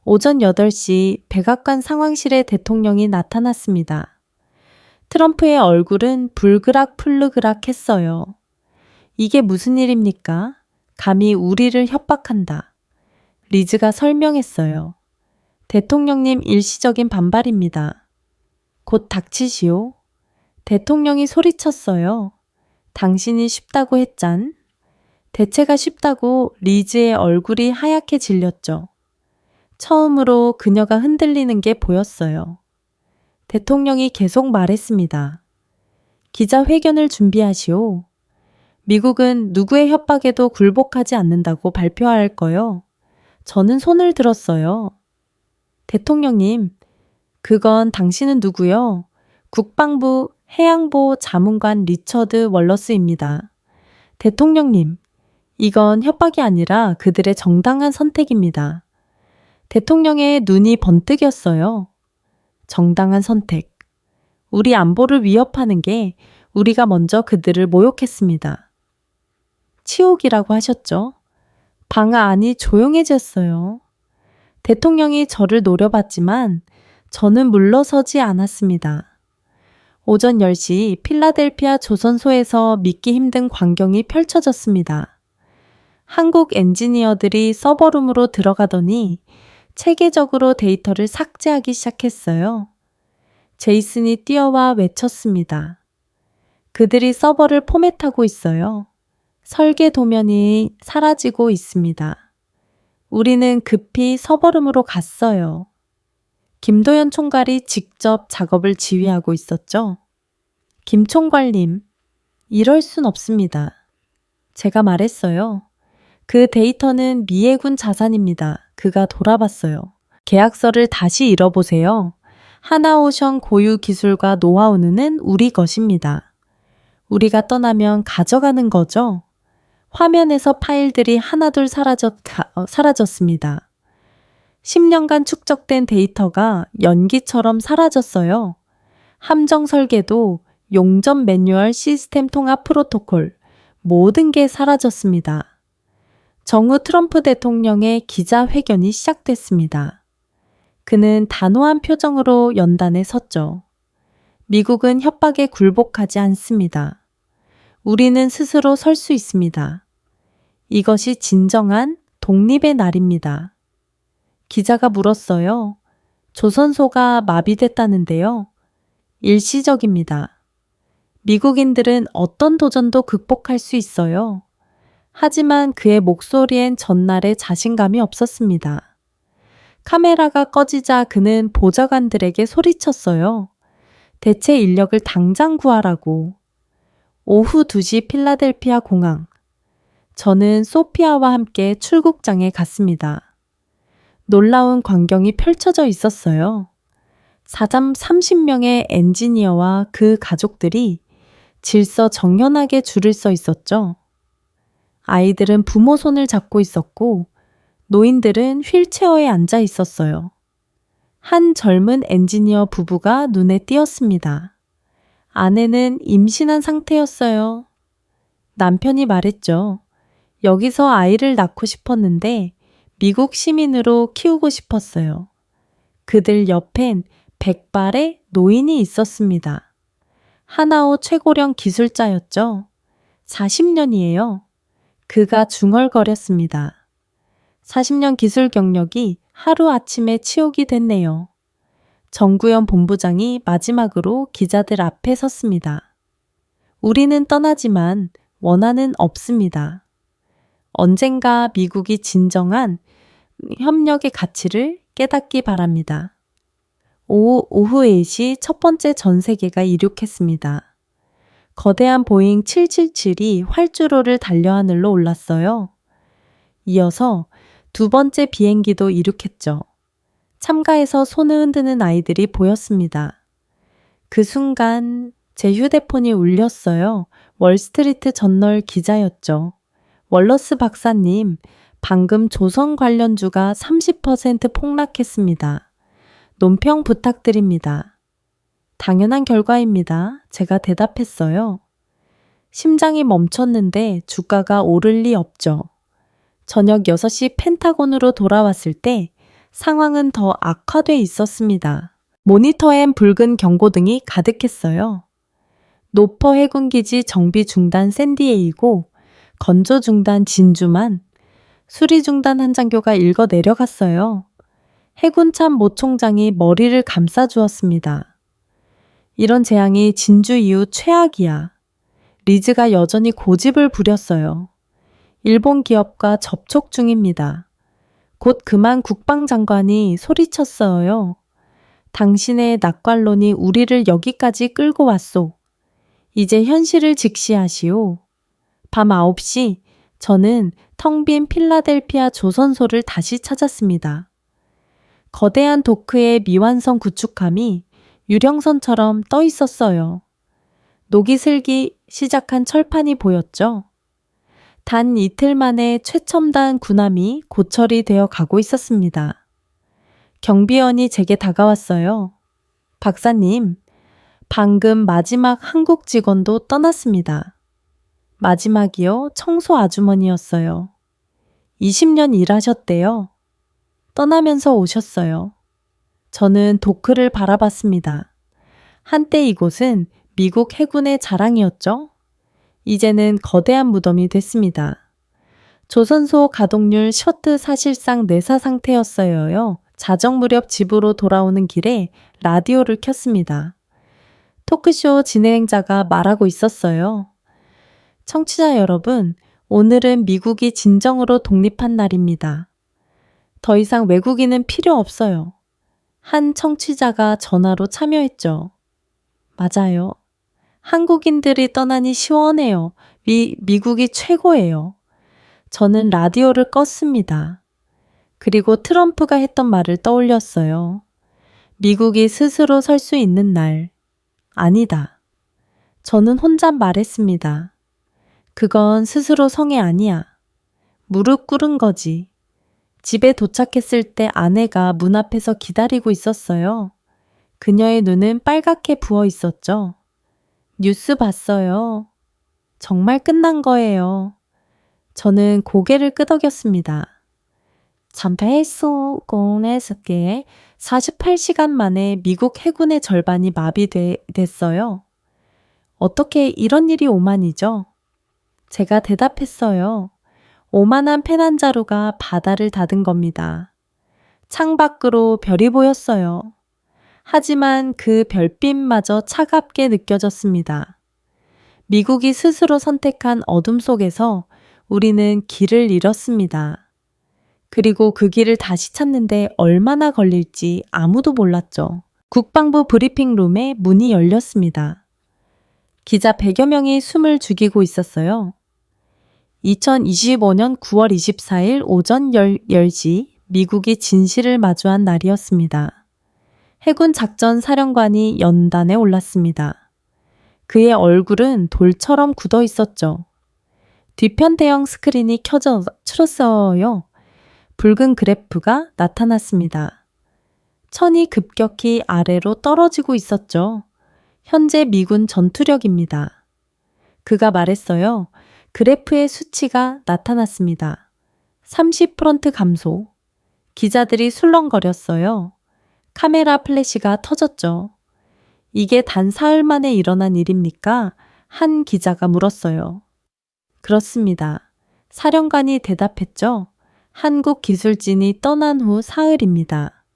오전 8시 백악관 상황실에 대통령이 나타났습니다. 트럼프의 얼굴은 불그락풀르그락 했어요. 이게 무슨 일입니까? 감히 우리를 협박한다. 리즈가 설명했어요. 대통령님 일시적인 반발입니다. 곧 닥치시오. 대통령이 소리쳤어요. 당신이 쉽다고 했잖. 대체가 쉽다고 리즈의 얼굴이 하얗게 질렸죠. 처음으로 그녀가 흔들리는 게 보였어요. 대통령이 계속 말했습니다. 기자회견을 준비하시오. 미국은 누구의 협박에도 굴복하지 않는다고 발표할 거요. 저는 손을 들었어요. 대통령님, 그건 당신은 누구요? 국방부 해양보 자문관 리처드 월러스입니다. 대통령님, 이건 협박이 아니라 그들의 정당한 선택입니다. 대통령의 눈이 번뜩였어요. 정당한 선택. 우리 안보를 위협하는 게 우리가 먼저 그들을 모욕했습니다. 치욕이라고 하셨죠? 방 안이 조용해졌어요. 대통령이 저를 노려봤지만 저는 물러서지 않았습니다. 오전 10시 필라델피아 조선소에서 믿기 힘든 광경이 펼쳐졌습니다. 한국 엔지니어들이 서버룸으로 들어가더니 체계적으로 데이터를 삭제하기 시작했어요. 제이슨이 뛰어와 외쳤습니다. 그들이 서버를 포맷하고 있어요. 설계 도면이 사라지고 있습니다. 우리는 급히 서버룸으로 갔어요. 김도연 총괄이 직접 작업을 지휘하고 있었죠. 김 총괄님, 이럴 순 없습니다. 제가 말했어요. 그 데이터는 미 해군 자산입니다. 그가 돌아봤어요. 계약서를 다시 읽어보세요. 하나오션 고유 기술과 노하우는 우리 것입니다. 우리가 떠나면 가져가는 거죠. 화면에서 파일들이 하나둘 사라졌습니다. 10년간 축적된 데이터가 연기처럼 사라졌어요. 함정 설계도, 용접 매뉴얼 시스템 통합 프로토콜, 모든 게 사라졌습니다. 정후 트럼프 대통령의 기자회견이 시작됐습니다. 그는 단호한 표정으로 연단에 섰죠. 미국은 협박에 굴복하지 않습니다. 우리는 스스로 설 수 있습니다. 이것이 진정한 독립의 날입니다. 기자가 물었어요. 조선소가 마비됐다는데요. 일시적입니다. 미국인들은 어떤 도전도 극복할 수 있어요. 하지만 그의 목소리엔 전날의 자신감이 없었습니다. 카메라가 꺼지자 그는 보좌관들에게 소리쳤어요. 대체 인력을 당장 구하라고. 오후 2시 필라델피아 공항. 저는 소피아와 함께 출국장에 갔습니다. 놀라운 광경이 펼쳐져 있었어요. 30명의 엔지니어와 그 가족들이 질서정연하게 줄을 서 있었죠. 아이들은 부모 손을 잡고 있었고 노인들은 휠체어에 앉아 있었어요. 한 젊은 엔지니어 부부가 눈에 띄었습니다. 아내는 임신한 상태였어요. 남편이 말했죠. 여기서 아이를 낳고 싶었는데 미국 시민으로 키우고 싶었어요. 그들 옆엔 백발의 노인이 있었습니다. 하나오 최고령 기술자였죠. 40년이에요. 그가 중얼거렸습니다. 40년 기술 경력이 하루아침에 치욕이 됐네요. 정구현 본부장이 마지막으로 기자들 앞에 섰습니다. 우리는 떠나지만 원한은 없습니다. 언젠가 미국이 진정한 협력의 가치를 깨닫기 바랍니다. 오후 4시 첫 번째 전세계가 이륙했습니다. 거대한 보잉 777이 활주로를 달려 하늘로 올랐어요. 이어서 두 번째 비행기도 이륙했죠. 참가해서 손을 흔드는 아이들이 보였습니다. 그 순간 제 휴대폰이 울렸어요. 월스트리트 저널 기자였죠. 월러스 박사님, 방금 조선 관련주가 30% 폭락했습니다. 논평 부탁드립니다. 당연한 결과입니다. 제가 대답했어요. 심장이 멈췄는데 주가가 오를 리 없죠. 저녁 6시 펜타곤으로 돌아왔을 때 상황은 더 악화돼 있었습니다. 모니터엔 붉은 경고등이 가득했어요. 노퍼 해군기지 정비 중단 샌디에이고, 건조 중단 진주만, 수리 중단 한 장교가 읽어 내려갔어요. 해군참 모 총장이 머리를 감싸주었습니다. 이런 재앙이 진주 이후 최악이야. 리즈가 여전히 고집을 부렸어요. 일본 기업과 접촉 중입니다. 곧 그만 국방장관이 소리쳤어요. 당신의 낙관론이 우리를 여기까지 끌고 왔소. 이제 현실을 직시하시오. 밤 9시 저는 텅 빈 필라델피아 조선소를 다시 찾았습니다. 거대한 도크의 미완성 구축함이 유령선처럼 떠 있었어요. 녹이 슬기 시작한 철판이 보였죠. 단 이틀 만에 최첨단 군함이 고철이 되어 가고 있었습니다. 경비원이 제게 다가왔어요. 박사님, 방금 마지막 한국 직원도 떠났습니다. 마지막이요? 청소 아주머니였어요. 20년 일하셨대요. 떠나면서 오셨어요. 저는 도크를 바라봤습니다. 한때 이곳은 미국 해군의 자랑이었죠. 이제는 거대한 무덤이 됐습니다. 조선소 가동률 셔트 사실상 내사 상태였어요. 자정 무렵 집으로 돌아오는 길에 라디오를 켰습니다. 토크쇼 진행자가 말하고 있었어요. 청취자 여러분, 오늘은 미국이 진정으로 독립한 날입니다. 더 이상 외국인은 필요 없어요. 한 청취자가 전화로 참여했죠. 맞아요. 한국인들이 떠나니 시원해요. 미국이 최고예요. 저는 라디오를 껐습니다. 그리고 트럼프가 했던 말을 떠올렸어요. 미국이 스스로 설 수 있는 날. 아니다. 저는 혼자 말했습니다. 그건 스스로 성이 아니야. 무릎 꿇은 거지. 집에 도착했을 때 아내가 문 앞에서 기다리고 있었어요. 그녀의 눈은 빨갛게 부어 있었죠. 뉴스 봤어요. 정말 끝난 거예요. 저는 고개를 끄덕였습니다. 잠패소공에서께 48시간 만에 미국 해군의 절반이 마비됐어요. 어떻게 이런 일이 오만이죠? 제가 대답했어요. 오만한 페난자루가 바다를 닫은 겁니다. 창밖으로 별이 보였어요. 하지만 그 별빛마저 차갑게 느껴졌습니다. 미국이 스스로 선택한 어둠 속에서 우리는 길을 잃었습니다. 그리고 그 길을 다시 찾는데 얼마나 걸릴지 아무도 몰랐죠. 국방부 브리핑룸에 문이 열렸습니다. 기자 100여 명이 숨을 죽이고 있었어요. 2025년 9월 24일 오전 10시 미국이 진실을 마주한 날이었습니다. 해군 작전 사령관이 연단에 올랐습니다. 그의 얼굴은 돌처럼 굳어 있었죠. 뒤편 대형 스크린이 켜졌어요. 붉은 그래프가 나타났습니다. 천이 급격히 아래로 떨어지고 있었죠. 현재 미군 전투력입니다. 그가 말했어요. 그래프의 수치가 나타났습니다. 30% 감소. 기자들이 술렁거렸어요. 카메라 플래시가 터졌죠. 이게 단 사흘 만에 일어난 일입니까? 한 기자가 물었어요. 그렇습니다. 사령관이 대답했죠. 한국 기술진이 떠난 후 사흘입니다.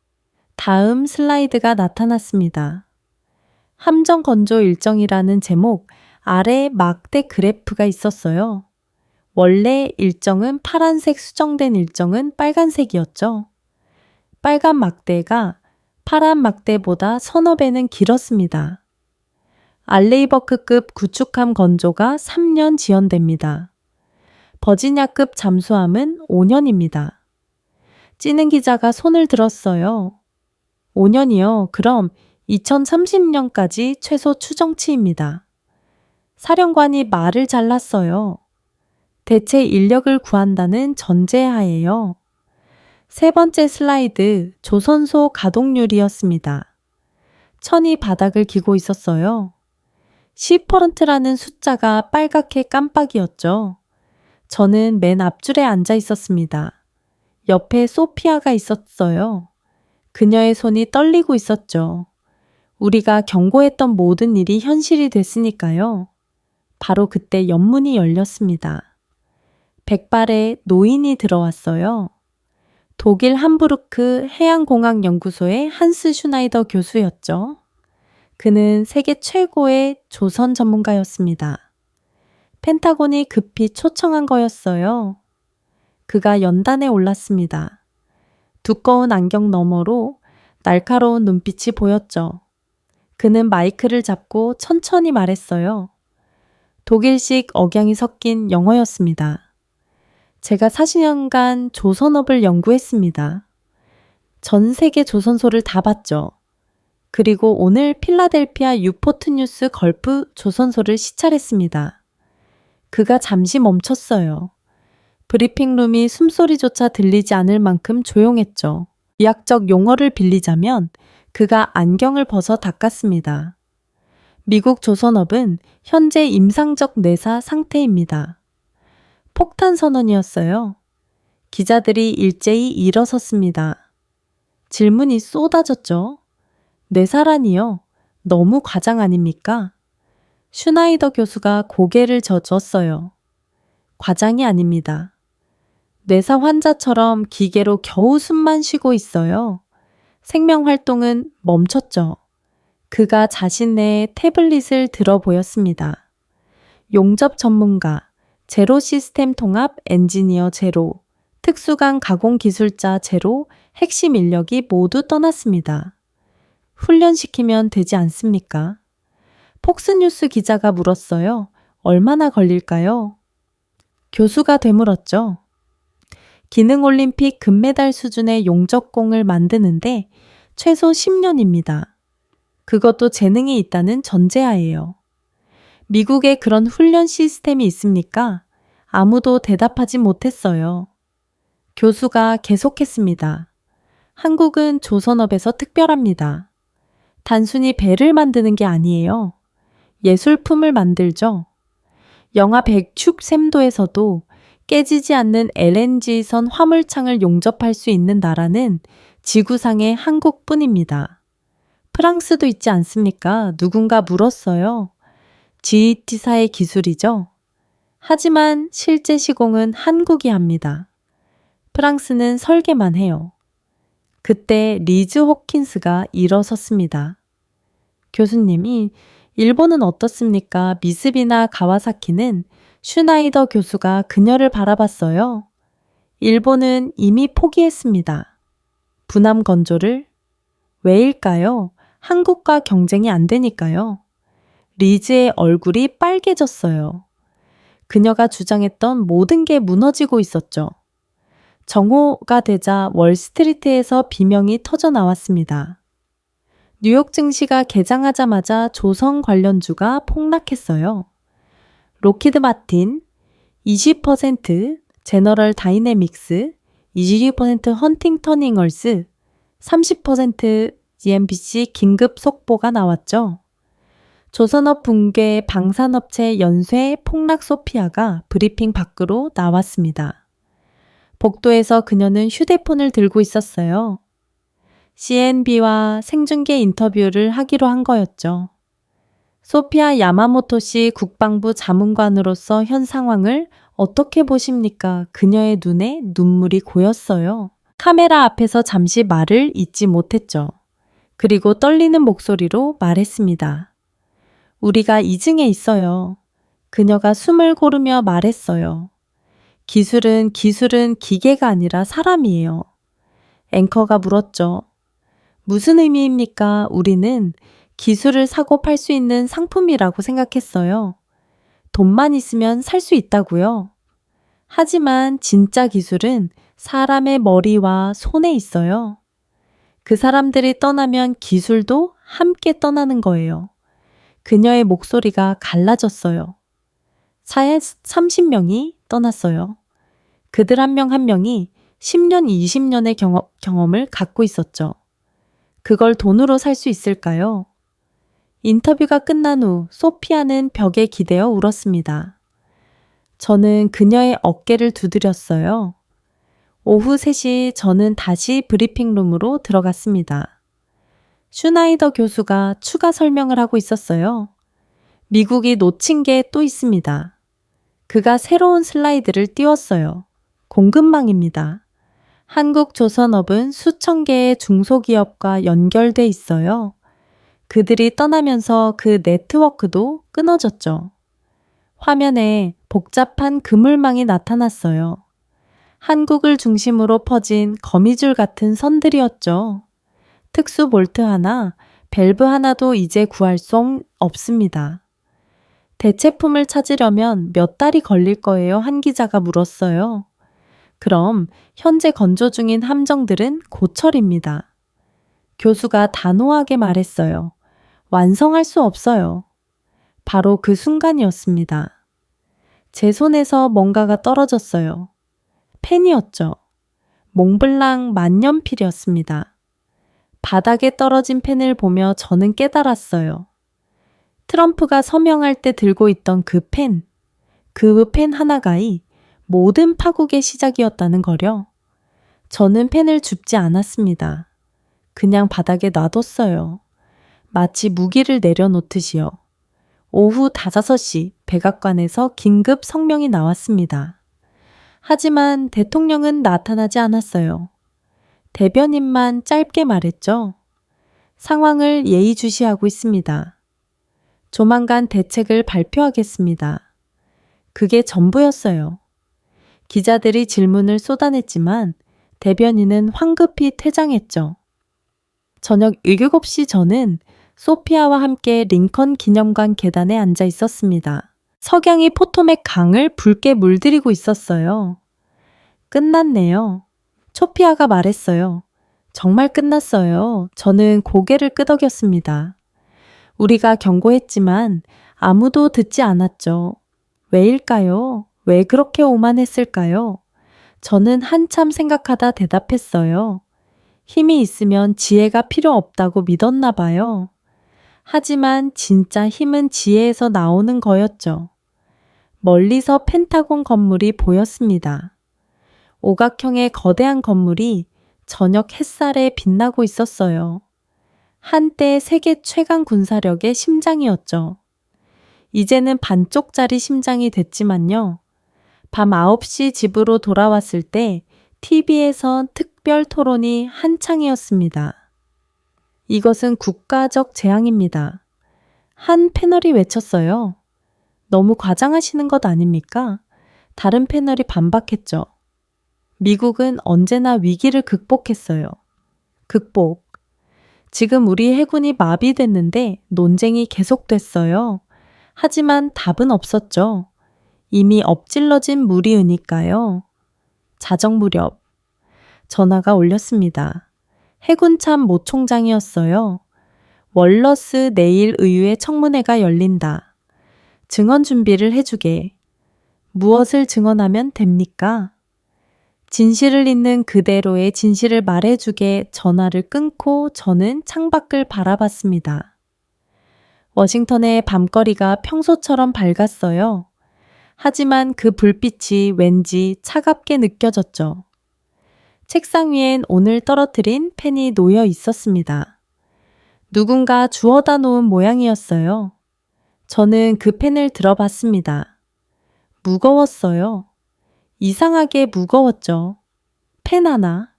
다음 슬라이드가 나타났습니다. 함정 건조 일정이라는 제목 아래 막대 그래프가 있었어요. 원래 일정은 파란색 수정된 일정은 빨간색이었죠. 빨간 막대가 파란 막대보다 서너 배는 길었습니다. 알레이버크급 구축함 건조가 3년 지연됩니다. 버지니아급 잠수함은 5년입니다. 찌는 기자가 손을 들었어요. 5년이요? 그럼 2030년까지 최소 추정치입니다. 사령관이 말을 잘랐어요. 대체 인력을 구한다는 전제하에요. 세 번째 슬라이드, 조선소 가동률이었습니다. 천이 바닥을 기고 있었어요. 10%라는 숫자가 빨갛게 깜빡이었죠. 저는 맨 앞줄에 앉아 있었습니다. 옆에 소피아가 있었어요. 그녀의 손이 떨리고 있었죠. 우리가 경고했던 모든 일이 현실이 됐으니까요. 바로 그때 연문이 열렸습니다. 백발의 노인이 들어왔어요. 독일 함부르크 해양공학연구소의 한스 슈나이더 교수였죠. 그는 세계 최고의 조선 전문가였습니다. 펜타곤이 급히 초청한 거였어요. 그가 연단에 올랐습니다. 두꺼운 안경 너머로 날카로운 눈빛이 보였죠. 그는 마이크를 잡고 천천히 말했어요. 독일식 억양이 섞인 영어였습니다. 제가 40년간 조선업을 연구했습니다. 전 세계 조선소를 다 봤죠. 그리고 오늘 필라델피아 유포트 뉴스 걸프 조선소를 시찰했습니다. 그가 잠시 멈췄어요. 브리핑룸이 숨소리조차 들리지 않을 만큼 조용했죠. 의학적 용어를 빌리자면 그가 안경을 벗어 닦았습니다. 미국 조선업은 현재 임상적 내사 상태입니다. 폭탄 선언이었어요. 기자들이 일제히 일어섰습니다. 질문이 쏟아졌죠. 뇌사라니요. 너무 과장 아닙니까? 슈나이더 교수가 고개를 젖었어요. 과장이 아닙니다. 뇌사 환자처럼 기계로 겨우 숨만 쉬고 있어요. 생명 활동은 멈췄죠. 그가 자신의 태블릿을 들어 보였습니다. 용접 전문가, 제로 시스템 통합 엔지니어 제로, 특수강 가공 기술자 제로, 핵심 인력이 모두 떠났습니다. 훈련시키면 되지 않습니까? 폭스뉴스 기자가 물었어요. 얼마나 걸릴까요? 교수가 되물었죠. 기능올림픽 금메달 수준의 용접공을 만드는데 최소 10년입니다. 그것도 재능이 있다는 전제하에요. 미국에 그런 훈련 시스템이 있습니까? 아무도 대답하지 못했어요. 교수가 계속했습니다. 한국은 조선업에서 특별합니다. 단순히 배를 만드는 게 아니에요. 예술품을 만들죠. 영하 100축 샘도에서도 깨지지 않는 LNG선 화물창을 용접할 수 있는 나라는 지구상의 한국뿐입니다. 프랑스도 있지 않습니까? 누군가 물었어요. GET사의 기술이죠. 하지만 실제 시공은 한국이 합니다. 프랑스는 설계만 해요. 그때 리즈 호킨스가 일어섰습니다. 교수님이 일본은 어떻습니까? 미쓰비나 가와사키는 슈나이더 교수가 그녀를 바라봤어요. 일본은 이미 포기했습니다. 분함 건조를? 왜일까요? 한국과 경쟁이 안 되니까요. 리즈의 얼굴이 빨개졌어요. 그녀가 주장했던 모든 게 무너지고 있었죠. 정오가 되자 월스트리트에서 비명이 터져 나왔습니다. 뉴욕 증시가 개장하자마자 조선 관련주가 폭락했어요. 로키드 마틴 20%, 제너럴 다이내믹스 22% 헌팅턴 잉얼스 30% GMBC 긴급 속보가 나왔죠. 조선업 붕괴 방산업체 연쇄 폭락 소피아가 브리핑 밖으로 나왔습니다. 복도에서 그녀는 휴대폰을 들고 있었어요. CNB와 생중계 인터뷰를 하기로 한 거였죠. 소피아 야마모토 씨 국방부 자문관으로서 현 상황을 어떻게 보십니까? 그녀의 눈에 눈물이 고였어요. 카메라 앞에서 잠시 말을 잇지 못했죠. 그리고 떨리는 목소리로 말했습니다. 우리가 이증에 있어요. 그녀가 숨을 고르며 말했어요. 기술은 기계가 아니라 사람이에요. 앵커가 물었죠. 무슨 의미입니까? 우리는 기술을 사고 팔 수 있는 상품이라고 생각했어요. 돈만 있으면 살 수 있다고요. 하지만 진짜 기술은 사람의 머리와 손에 있어요. 그 사람들이 떠나면 기술도 함께 떠나는 거예요. 그녀의 목소리가 갈라졌어요. 30명이 떠났어요. 그들 한 명 한 명이 10년, 20년의 경험을 갖고 있었죠. 그걸 돈으로 살 수 있을까요? 인터뷰가 끝난 후 소피아는 벽에 기대어 울었습니다. 저는 그녀의 어깨를 두드렸어요. 오후 3시 저는 다시 브리핑룸으로 들어갔습니다. 슈나이더 교수가 추가 설명을 하고 있었어요. 미국이 놓친 게 또 있습니다. 그가 새로운 슬라이드를 띄웠어요. 공급망입니다. 한국조선업은 수천 개의 중소기업과 연결돼 있어요. 그들이 떠나면서 그 네트워크도 끊어졌죠. 화면에 복잡한 그물망이 나타났어요. 한국을 중심으로 퍼진 거미줄 같은 선들이었죠. 특수 볼트 하나, 밸브 하나도 이제 구할 수 없습니다. 대체품을 찾으려면 몇 달이 걸릴 거예요? 한 기자가 물었어요. 그럼 현재 건조 중인 함정들은 고철입니다. 교수가 단호하게 말했어요. 완성할 수 없어요. 바로 그 순간이었습니다. 제 손에서 뭔가가 떨어졌어요. 펜이었죠. 몽블랑 만년필이었습니다. 바닥에 떨어진 펜을 보며 저는 깨달았어요. 트럼프가 서명할 때 들고 있던 그 펜 하나가이 모든 파국의 시작이었다는 거려. 저는 펜을 줍지 않았습니다. 그냥 바닥에 놔뒀어요. 마치 무기를 내려놓듯이요. 오후 5시 백악관에서 긴급 성명이 나왔습니다. 하지만 대통령은 나타나지 않았어요. 대변인만 짧게 말했죠. 상황을 예의주시하고 있습니다. 조만간 대책을 발표하겠습니다. 그게 전부였어요. 기자들이 질문을 쏟아냈지만 대변인은 황급히 퇴장했죠. 저녁 7시 저는 소피아와 함께 링컨 기념관 계단에 앉아 있었습니다. 석양이 포토맥 강을 붉게 물들이고 있었어요. 끝났네요. 소피아가 말했어요. 정말 끝났어요. 저는 고개를 끄덕였습니다. 우리가 경고했지만 아무도 듣지 않았죠. 왜일까요? 왜 그렇게 오만했을까요? 저는 한참 생각하다 대답했어요. 힘이 있으면 지혜가 필요 없다고 믿었나 봐요. 하지만 진짜 힘은 지혜에서 나오는 거였죠. 멀리서 펜타곤 건물이 보였습니다. 오각형의 거대한 건물이 저녁 햇살에 빛나고 있었어요. 한때 세계 최강 군사력의 심장이었죠. 이제는 반쪽짜리 심장이 됐지만요. 밤 9시 집으로 돌아왔을 때 TV에선 특별 토론이 한창이었습니다. 이것은 국가적 재앙입니다. 한 패널이 외쳤어요. 너무 과장하시는 것 아닙니까? 다른 패널이 반박했죠. 미국은 언제나 위기를 극복했어요. 극복. 지금 우리 해군이 마비됐는데 논쟁이 계속됐어요. 하지만 답은 없었죠. 이미 엎질러진 물이으니까요. 자정 무렵 전화가 울렸습니다. 해군참 모총장이었어요. 월러스 내일 의회 청문회가 열린다. 증언 준비를 해주게. 무엇을 증언하면 됩니까? 진실을 있는 그대로의 진실을 말해주게 전화를 끊고 저는 창밖을 바라봤습니다. 워싱턴의 밤거리가 평소처럼 밝았어요. 하지만 그 불빛이 왠지 차갑게 느껴졌죠. 책상 위엔 오늘 떨어뜨린 펜이 놓여 있었습니다. 누군가 주워다 놓은 모양이었어요. 저는 그 펜을 들어봤습니다. 무거웠어요. 이상하게 무거웠죠. 펜 하나.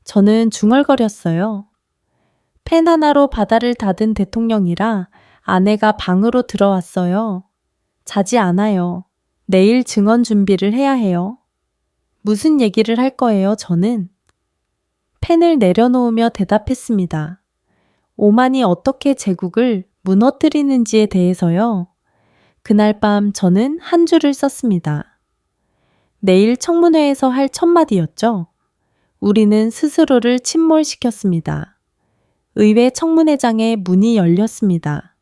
저는 중얼거렸어요. 펜 하나로 바다를 닫은 대통령이라 아내가 방으로 들어왔어요. 자지 않아요. 내일 증언 준비를 해야 해요. 무슨 얘기를 할 거예요, 저는? 펜을 내려놓으며 대답했습니다. 오만이 어떻게 제국을 무너뜨리는지에 대해서요. 그날 밤 저는 한 줄을 썼습니다. 내일 청문회에서 할 첫마디였죠. 우리는 스스로를 침몰시켰습니다. 의회 청문회장의 문이 열렸습니다.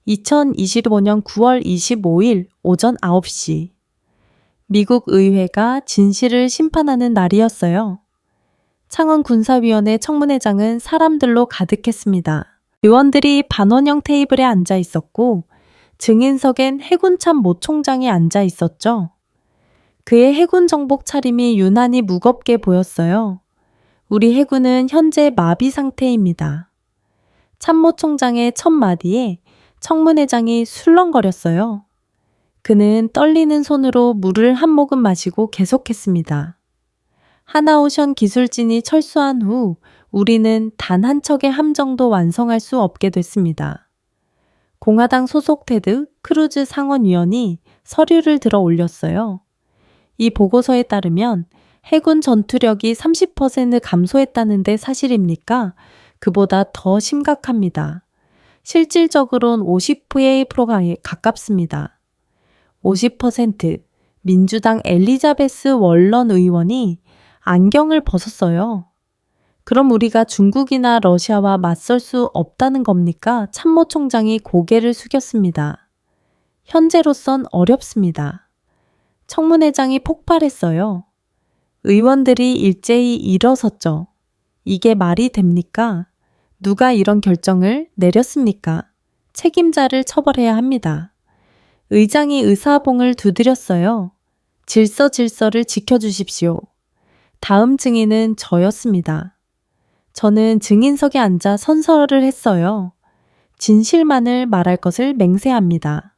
2025년 9월 25일 오전 9시. 미국 의회가 진실을 심판하는 날이었어요. 창원군사위원회 청문회장은 사람들로 가득했습니다. 의원들이 반원형 테이블에 앉아 있었고 증인석엔 해군참 모 총장이 앉아 있었죠. 그의 해군 정복 차림이 유난히 무겁게 보였어요. 우리 해군은 현재 마비 상태입니다. 참모 총장의 첫 마디에 청문회장이 술렁거렸어요. 그는 떨리는 손으로 물을 한 모금 마시고 계속했습니다. 하나오션 기술진이 철수한 후 우리는 단 한 척의 함정도 완성할 수 없게 됐습니다. 공화당 소속 테드 크루즈 상원위원이 서류를 들어 올렸어요. 이 보고서에 따르면 해군 전투력이 30% 감소했다는데 사실입니까? 그보다 더 심각합니다. 실질적으로는 50%가 가깝습니다. 50%. 민주당 엘리자베스 월런 의원이 안경을 벗었어요. 그럼 우리가 중국이나 러시아와 맞설 수 없다는 겁니까? 참모총장이 고개를 숙였습니다. 현재로선 어렵습니다. 청문회장이 폭발했어요. 의원들이 일제히 일어섰죠. 이게 말이 됩니까? 누가 이런 결정을 내렸습니까? 책임자를 처벌해야 합니다. 의장이 의사봉을 두드렸어요. 질서를 지켜주십시오. 다음 증인은 저였습니다. 저는 증인석에 앉아 선서를 했어요. 진실만을 말할 것을 맹세합니다.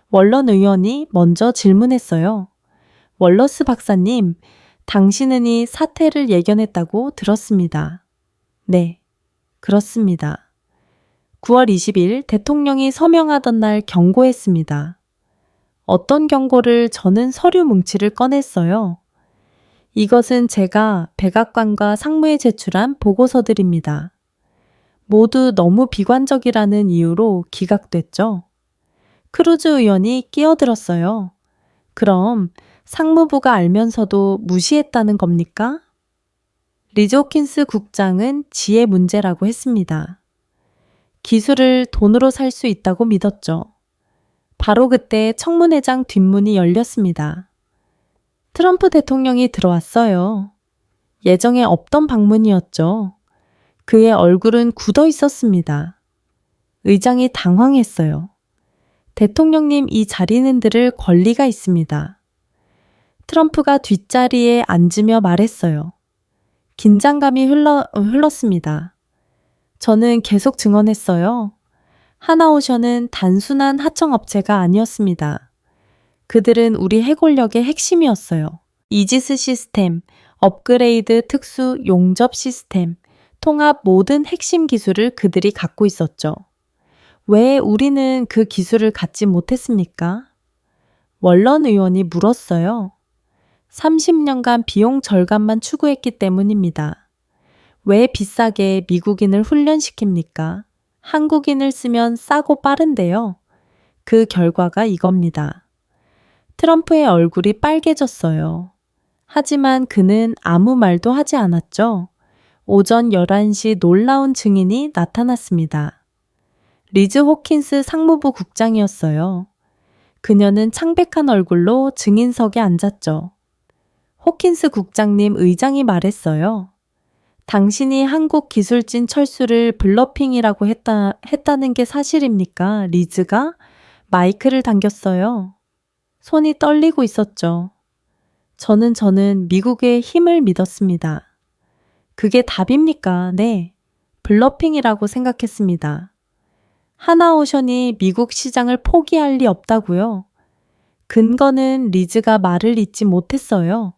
월런 의원이 먼저 질문했어요. 월러스 박사님, 당신은 이 사태를 예견했다고 들었습니다. 네, 그렇습니다. 9월 20일 대통령이 서명하던 날 경고했습니다. 어떤 경고를 저는 서류 뭉치를 꺼냈어요. 이것은 제가 백악관과 상무에 제출한 보고서들입니다. 모두 너무 비관적이라는 이유로 기각됐죠. 크루즈 의원이 끼어들었어요. 그럼 상무부가 알면서도 무시했다는 겁니까? 리즈 호킨스 국장은 지혜 문제라고 했습니다. 기술을 돈으로 살 수 있다고 믿었죠. 바로 그때 청문회장 뒷문이 열렸습니다. 트럼프 대통령이 들어왔어요. 예정에 없던 방문이었죠. 그의 얼굴은 굳어 있었습니다. 의장이 당황했어요. 대통령님, 이 자리는 들을 권리가 있습니다. 트럼프가 뒷자리에 앉으며 말했어요. 긴장감이 흘렀습니다. 저는 계속 증언했어요. 하나오션은 단순한 하청업체가 아니었습니다. 그들은 우리 해골력의 핵심이었어요. 이지스 시스템, 업그레이드 특수 용접 시스템, 통합 모든 핵심 기술을 그들이 갖고 있었죠. 왜 우리는 그 기술을 갖지 못했습니까? 월런 의원이 물었어요. 30년간 비용 절감만 추구했기 때문입니다. 왜 비싸게 미국인을 훈련시킵니까? 한국인을 쓰면 싸고 빠른데요. 그 결과가 이겁니다. 트럼프의 얼굴이 빨개졌어요. 하지만 그는 아무 말도 하지 않았죠. 오전 11시 놀라운 증인이 나타났습니다. 리즈 호킨스 상무부 국장이었어요. 그녀는 창백한 얼굴로 증인석에 앉았죠. 호킨스 국장님, 의장이 말했어요. 당신이 한국 기술진 철수를 블러핑이라고 했다는 게 사실입니까? 리즈가 마이크를 당겼어요. 손이 떨리고 있었죠. 저는 미국의 힘을 믿었습니다. 그게 답입니까? 네. 블러핑이라고 생각했습니다. 하나오션이 미국 시장을 포기할 리 없다고요. 근거는 리즈가 말을 잇지 못했어요.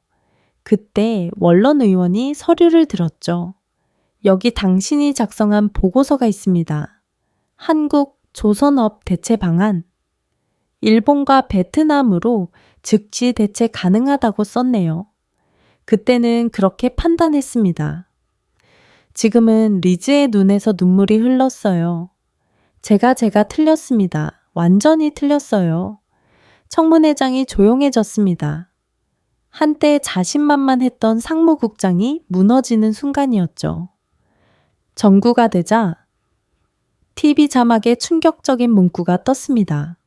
그때 원런 의원이 서류를 들었죠. 여기 당신이 작성한 보고서가 있습니다. 한국 조선업 대체 방안. 일본과 베트남으로 즉시 대체 가능하다고 썼네요. 그때는 그렇게 판단했습니다. 지금은 리즈의 눈에서 눈물이 흘렀어요. 제가 틀렸습니다. 완전히 틀렸어요. 청문회장이 조용해졌습니다. 한때 자신만만했던 상무국장이 무너지는 순간이었죠. 정구가 되자 TV 자막에 충격적인 문구가 떴습니다.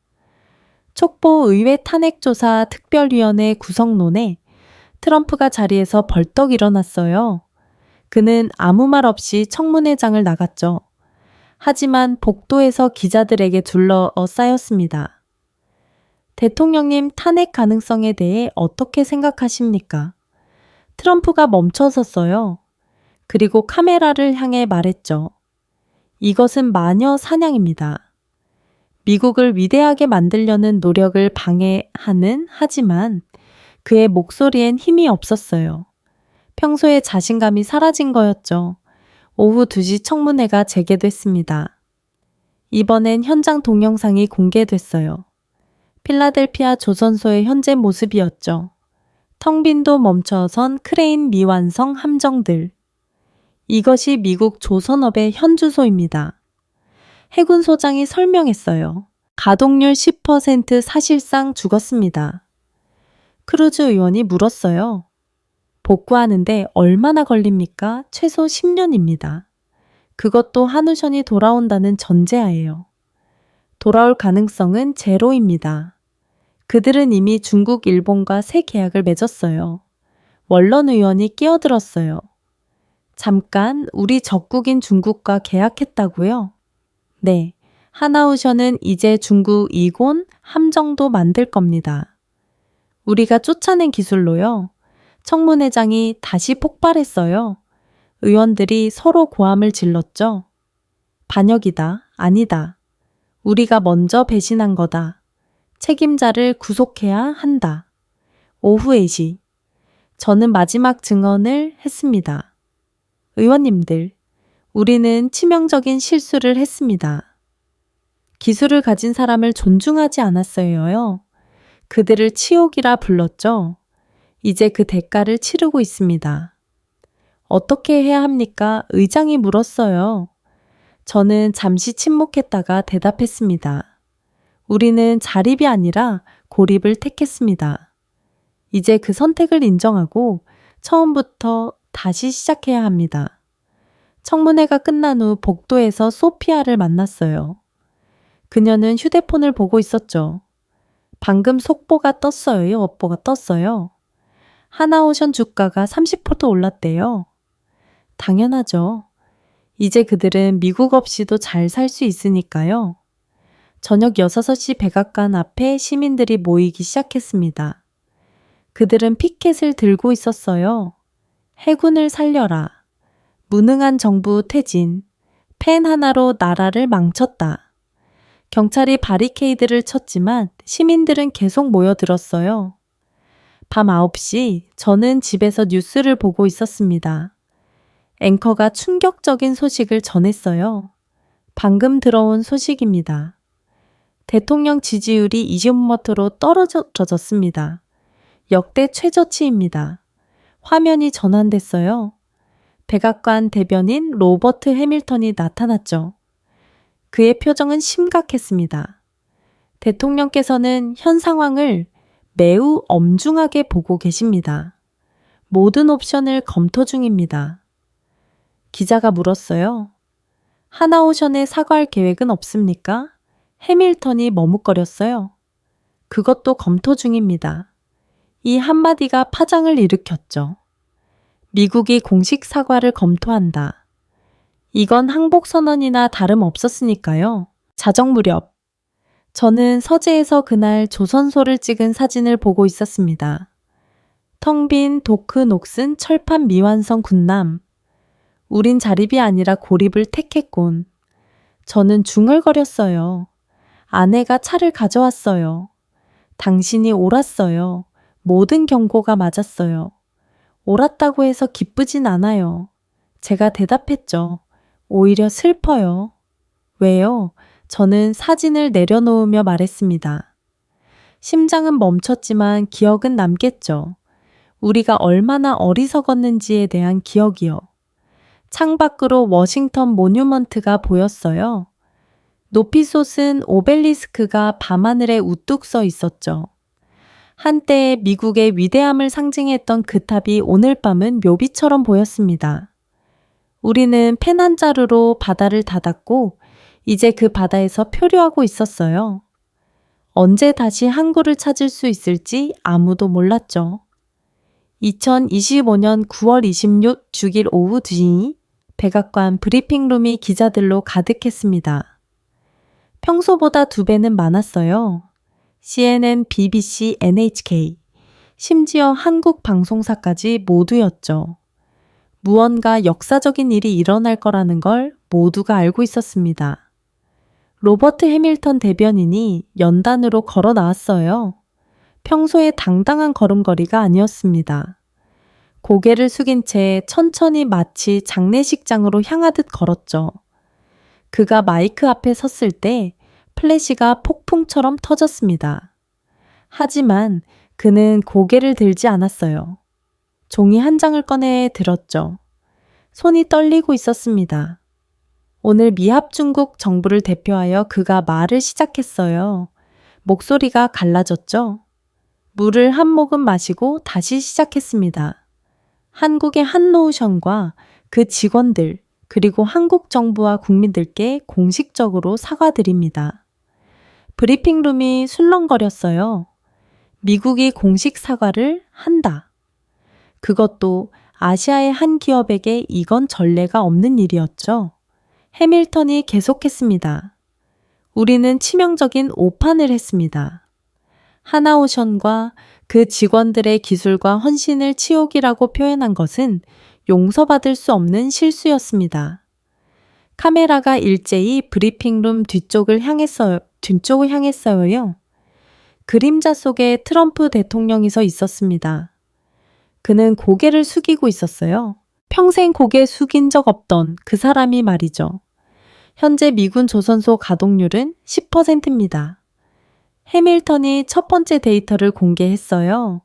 촉보 의회 탄핵조사 특별위원회 구성론에 트럼프가 자리에서 벌떡 일어났어요. 그는 아무 말 없이 청문회장을 나갔죠. 하지만 복도에서 기자들에게 둘러싸였습니다. 대통령님 탄핵 가능성에 대해 어떻게 생각하십니까? 트럼프가 멈춰섰어요. 그리고 카메라를 향해 말했죠. 이것은 마녀 사냥입니다. 미국을 위대하게 만들려는 노력을 방해하는 하지만 그의 목소리엔 힘이 없었어요. 평소에 자신감이 사라진 거였죠. 오후 2시 청문회가 재개됐습니다. 이번엔 현장 동영상이 공개됐어요. 필라델피아 조선소의 현재 모습이었죠. 텅 빈 도 멈춰선 크레인 미완성 함정들. 이것이 미국 조선업의 현 주소입니다. 해군 소장이 설명했어요. 가동률 10% 사실상 죽었습니다. 크루즈 의원이 물었어요. 복구하는데 얼마나 걸립니까? 최소 10년입니다. 그것도 한우션이 돌아온다는 전제하에요. 돌아올 가능성은 제로입니다. 그들은 이미 중국, 일본과 새 계약을 맺었어요. 원런 의원이 끼어들었어요. 잠깐, 우리 적국인 중국과 계약했다고요? 네, 하나우션은 이제 중국 이곤 함정도 만들 겁니다. 우리가 쫓아낸 기술로요. 청문회장이 다시 폭발했어요. 의원들이 서로 고함을 질렀죠. 반역이다. 아니다. 우리가 먼저 배신한 거다. 책임자를 구속해야 한다. 오후 4시. 저는 마지막 증언을 했습니다. 의원님들, 우리는 치명적인 실수를 했습니다. 기술을 가진 사람을 존중하지 않았어요. 그들을 치욕이라 불렀죠. 이제 그 대가를 치르고 있습니다. 어떻게 해야 합니까? 의장이 물었어요. 저는 잠시 침묵했다가 대답했습니다. 우리는 자립이 아니라 고립을 택했습니다. 이제 그 선택을 인정하고 처음부터 다시 시작해야 합니다. 청문회가 끝난 후 복도에서 소피아를 만났어요. 그녀는 휴대폰을 보고 있었죠. 방금 속보가 떴어요. 업보가 떴어요. 하나오션 주가가 30% 올랐대요. 당연하죠. 이제 그들은 미국 없이도 잘 살 수 있으니까요. 저녁 6시 백악관 앞에 시민들이 모이기 시작했습니다. 그들은 피켓을 들고 있었어요. 해군을 살려라. 무능한 정부 퇴진. 펜 하나로 나라를 망쳤다. 경찰이 바리케이드를 쳤지만 시민들은 계속 모여들었어요. 밤 9시 저는 집에서 뉴스를 보고 있었습니다. 앵커가 충격적인 소식을 전했어요. 방금 들어온 소식입니다. 대통령 지지율이 20%로 떨어졌습니다. 역대 최저치입니다. 화면이 전환됐어요. 백악관 대변인 로버트 해밀턴이 나타났죠. 그의 표정은 심각했습니다. 대통령께서는 현 상황을 매우 엄중하게 보고 계십니다. 모든 옵션을 검토 중입니다. 기자가 물었어요. 하나오션에 사과할 계획은 없습니까? 해밀턴이 머뭇거렸어요. 그것도 검토 중입니다. 이 한마디가 파장을 일으켰죠. 미국이 공식 사과를 검토한다. 이건 항복선언이나 다름없었으니까요. 자정 무렵, 저는 서재에서 그날 조선소를 찍은 사진을 보고 있었습니다. 텅 빈 도크 녹슨 철판 미완성 군남. 우린 자립이 아니라 고립을 택했곤. 저는 중얼거렸어요. 아내가 차를 가져왔어요. 당신이 옳았어요. 모든 경고가 맞았어요. 옳았다고 해서 기쁘진 않아요. 제가 대답했죠. 오히려 슬퍼요. 왜요? 저는 사진을 내려놓으며 말했습니다. 심장은 멈췄지만 기억은 남겠죠. 우리가 얼마나 어리석었는지에 대한 기억이요. 창밖으로 워싱턴 모뉴먼트가 보였어요. 높이 솟은 오벨리스크가 밤하늘에 우뚝 서 있었죠. 한때 미국의 위대함을 상징했던 그 탑이 오늘 밤은 묘비처럼 보였습니다. 우리는 펜 한 자루로 바다를 닫았고 이제 그 바다에서 표류하고 있었어요. 언제 다시 항구를 찾을 수 있을지 아무도 몰랐죠. 2025년 9월 26일 오후 2시 백악관 브리핑룸이 기자들로 가득했습니다. 평소보다 2배는 많았어요. CNN, BBC, NHK, 심지어 한국 방송사까지 모두였죠. 무언가 역사적인 일이 일어날 거라는 걸 모두가 알고 있었습니다. 로버트 해밀턴 대변인이 연단으로 걸어 나왔어요. 평소의 당당한 걸음걸이가 아니었습니다. 고개를 숙인 채 천천히 마치 장례식장으로 향하듯 걸었죠. 그가 마이크 앞에 섰을 때 플래시가 폭풍처럼 터졌습니다. 하지만 그는 고개를 들지 않았어요. 종이 한 장을 꺼내 들었죠. 손이 떨리고 있었습니다. 오늘 미합중국 정부를 대표하여 그가 말을 시작했어요. 목소리가 갈라졌죠. 물을 한 모금 마시고 다시 시작했습니다. 한국의 한노우션과 그 직원들 그리고 한국 정부와 국민들께 공식적으로 사과드립니다. 브리핑룸이 술렁거렸어요. 미국이 공식 사과를 한다. 그것도 아시아의 한 기업에게 이건 전례가 없는 일이었죠. 해밀턴이 계속했습니다. 우리는 치명적인 오판을 했습니다. 하나오션과 그 직원들의 기술과 헌신을 치욕이라고 표현한 것은 용서받을 수 없는 실수였습니다. 카메라가 일제히 브리핑룸 뒤쪽을 향했어요. 그림자 속에 트럼프 대통령이 서 있었습니다. 그는 고개를 숙이고 있었어요. 평생 고개 숙인 적 없던 그 사람이 말이죠. 현재 미군 조선소 가동률은 10%입니다. 해밀턴이 첫 번째 데이터를 공개했어요.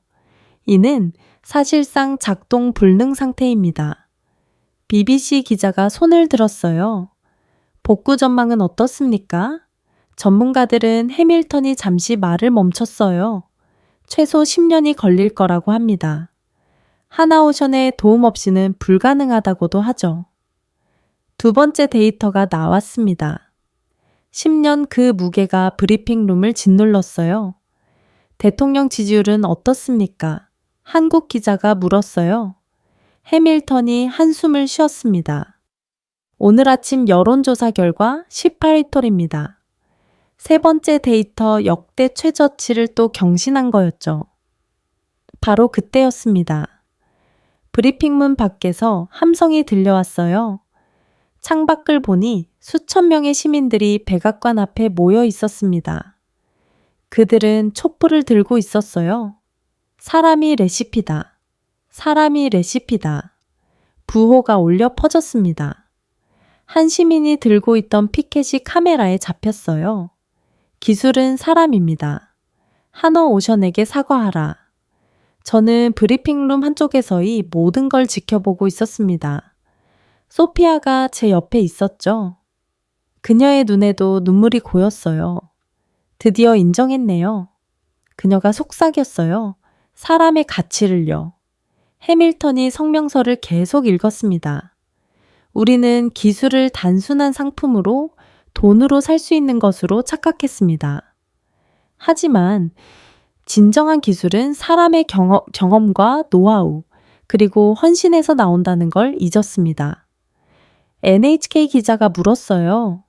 이는 사실상 작동 불능 상태입니다. BBC 기자가 손을 들었어요. 복구 전망은 어떻습니까? 전문가들은 해밀턴이 잠시 말을 멈췄어요. 최소 10년이 걸릴 거라고 합니다. 하나오션의 도움 없이는 불가능하다고도 하죠. 두 번째 데이터가 나왔습니다. 10년 그 무게가 브리핑룸을 짓눌렀어요. 대통령 지지율은 어떻습니까? 한국 기자가 물었어요. 해밀턴이 한숨을 쉬었습니다. 오늘 아침 여론조사 결과 18위톨입니다. 세 번째 데이터 역대 최저치를 또 경신한 거였죠. 바로 그때였습니다. 브리핑문 밖에서 함성이 들려왔어요. 창밖을 보니 수천 명의 시민들이 백악관 앞에 모여 있었습니다. 그들은 촛불을 들고 있었어요. 사람이 레시피다. 사람이 레시피다. 부호가 울려 퍼졌습니다. 한 시민이 들고 있던 피켓이 카메라에 잡혔어요. 기술은 사람입니다. 하너오션에게 사과하라. 저는 브리핑룸 한쪽에서 이 모든 걸 지켜보고 있었습니다. 소피아가 제 옆에 있었죠. 그녀의 눈에도 눈물이 고였어요. 드디어 인정했네요. 그녀가 속삭였어요. 사람의 가치를요. 해밀턴이 성명서를 계속 읽었습니다. 우리는 기술을 단순한 상품으로 돈으로 살 수 있는 것으로 착각했습니다. 하지만 진정한 기술은 사람의 경험과 노하우, 그리고 헌신해서 나온다는 걸 잊었습니다. NHK 기자가 물었어요.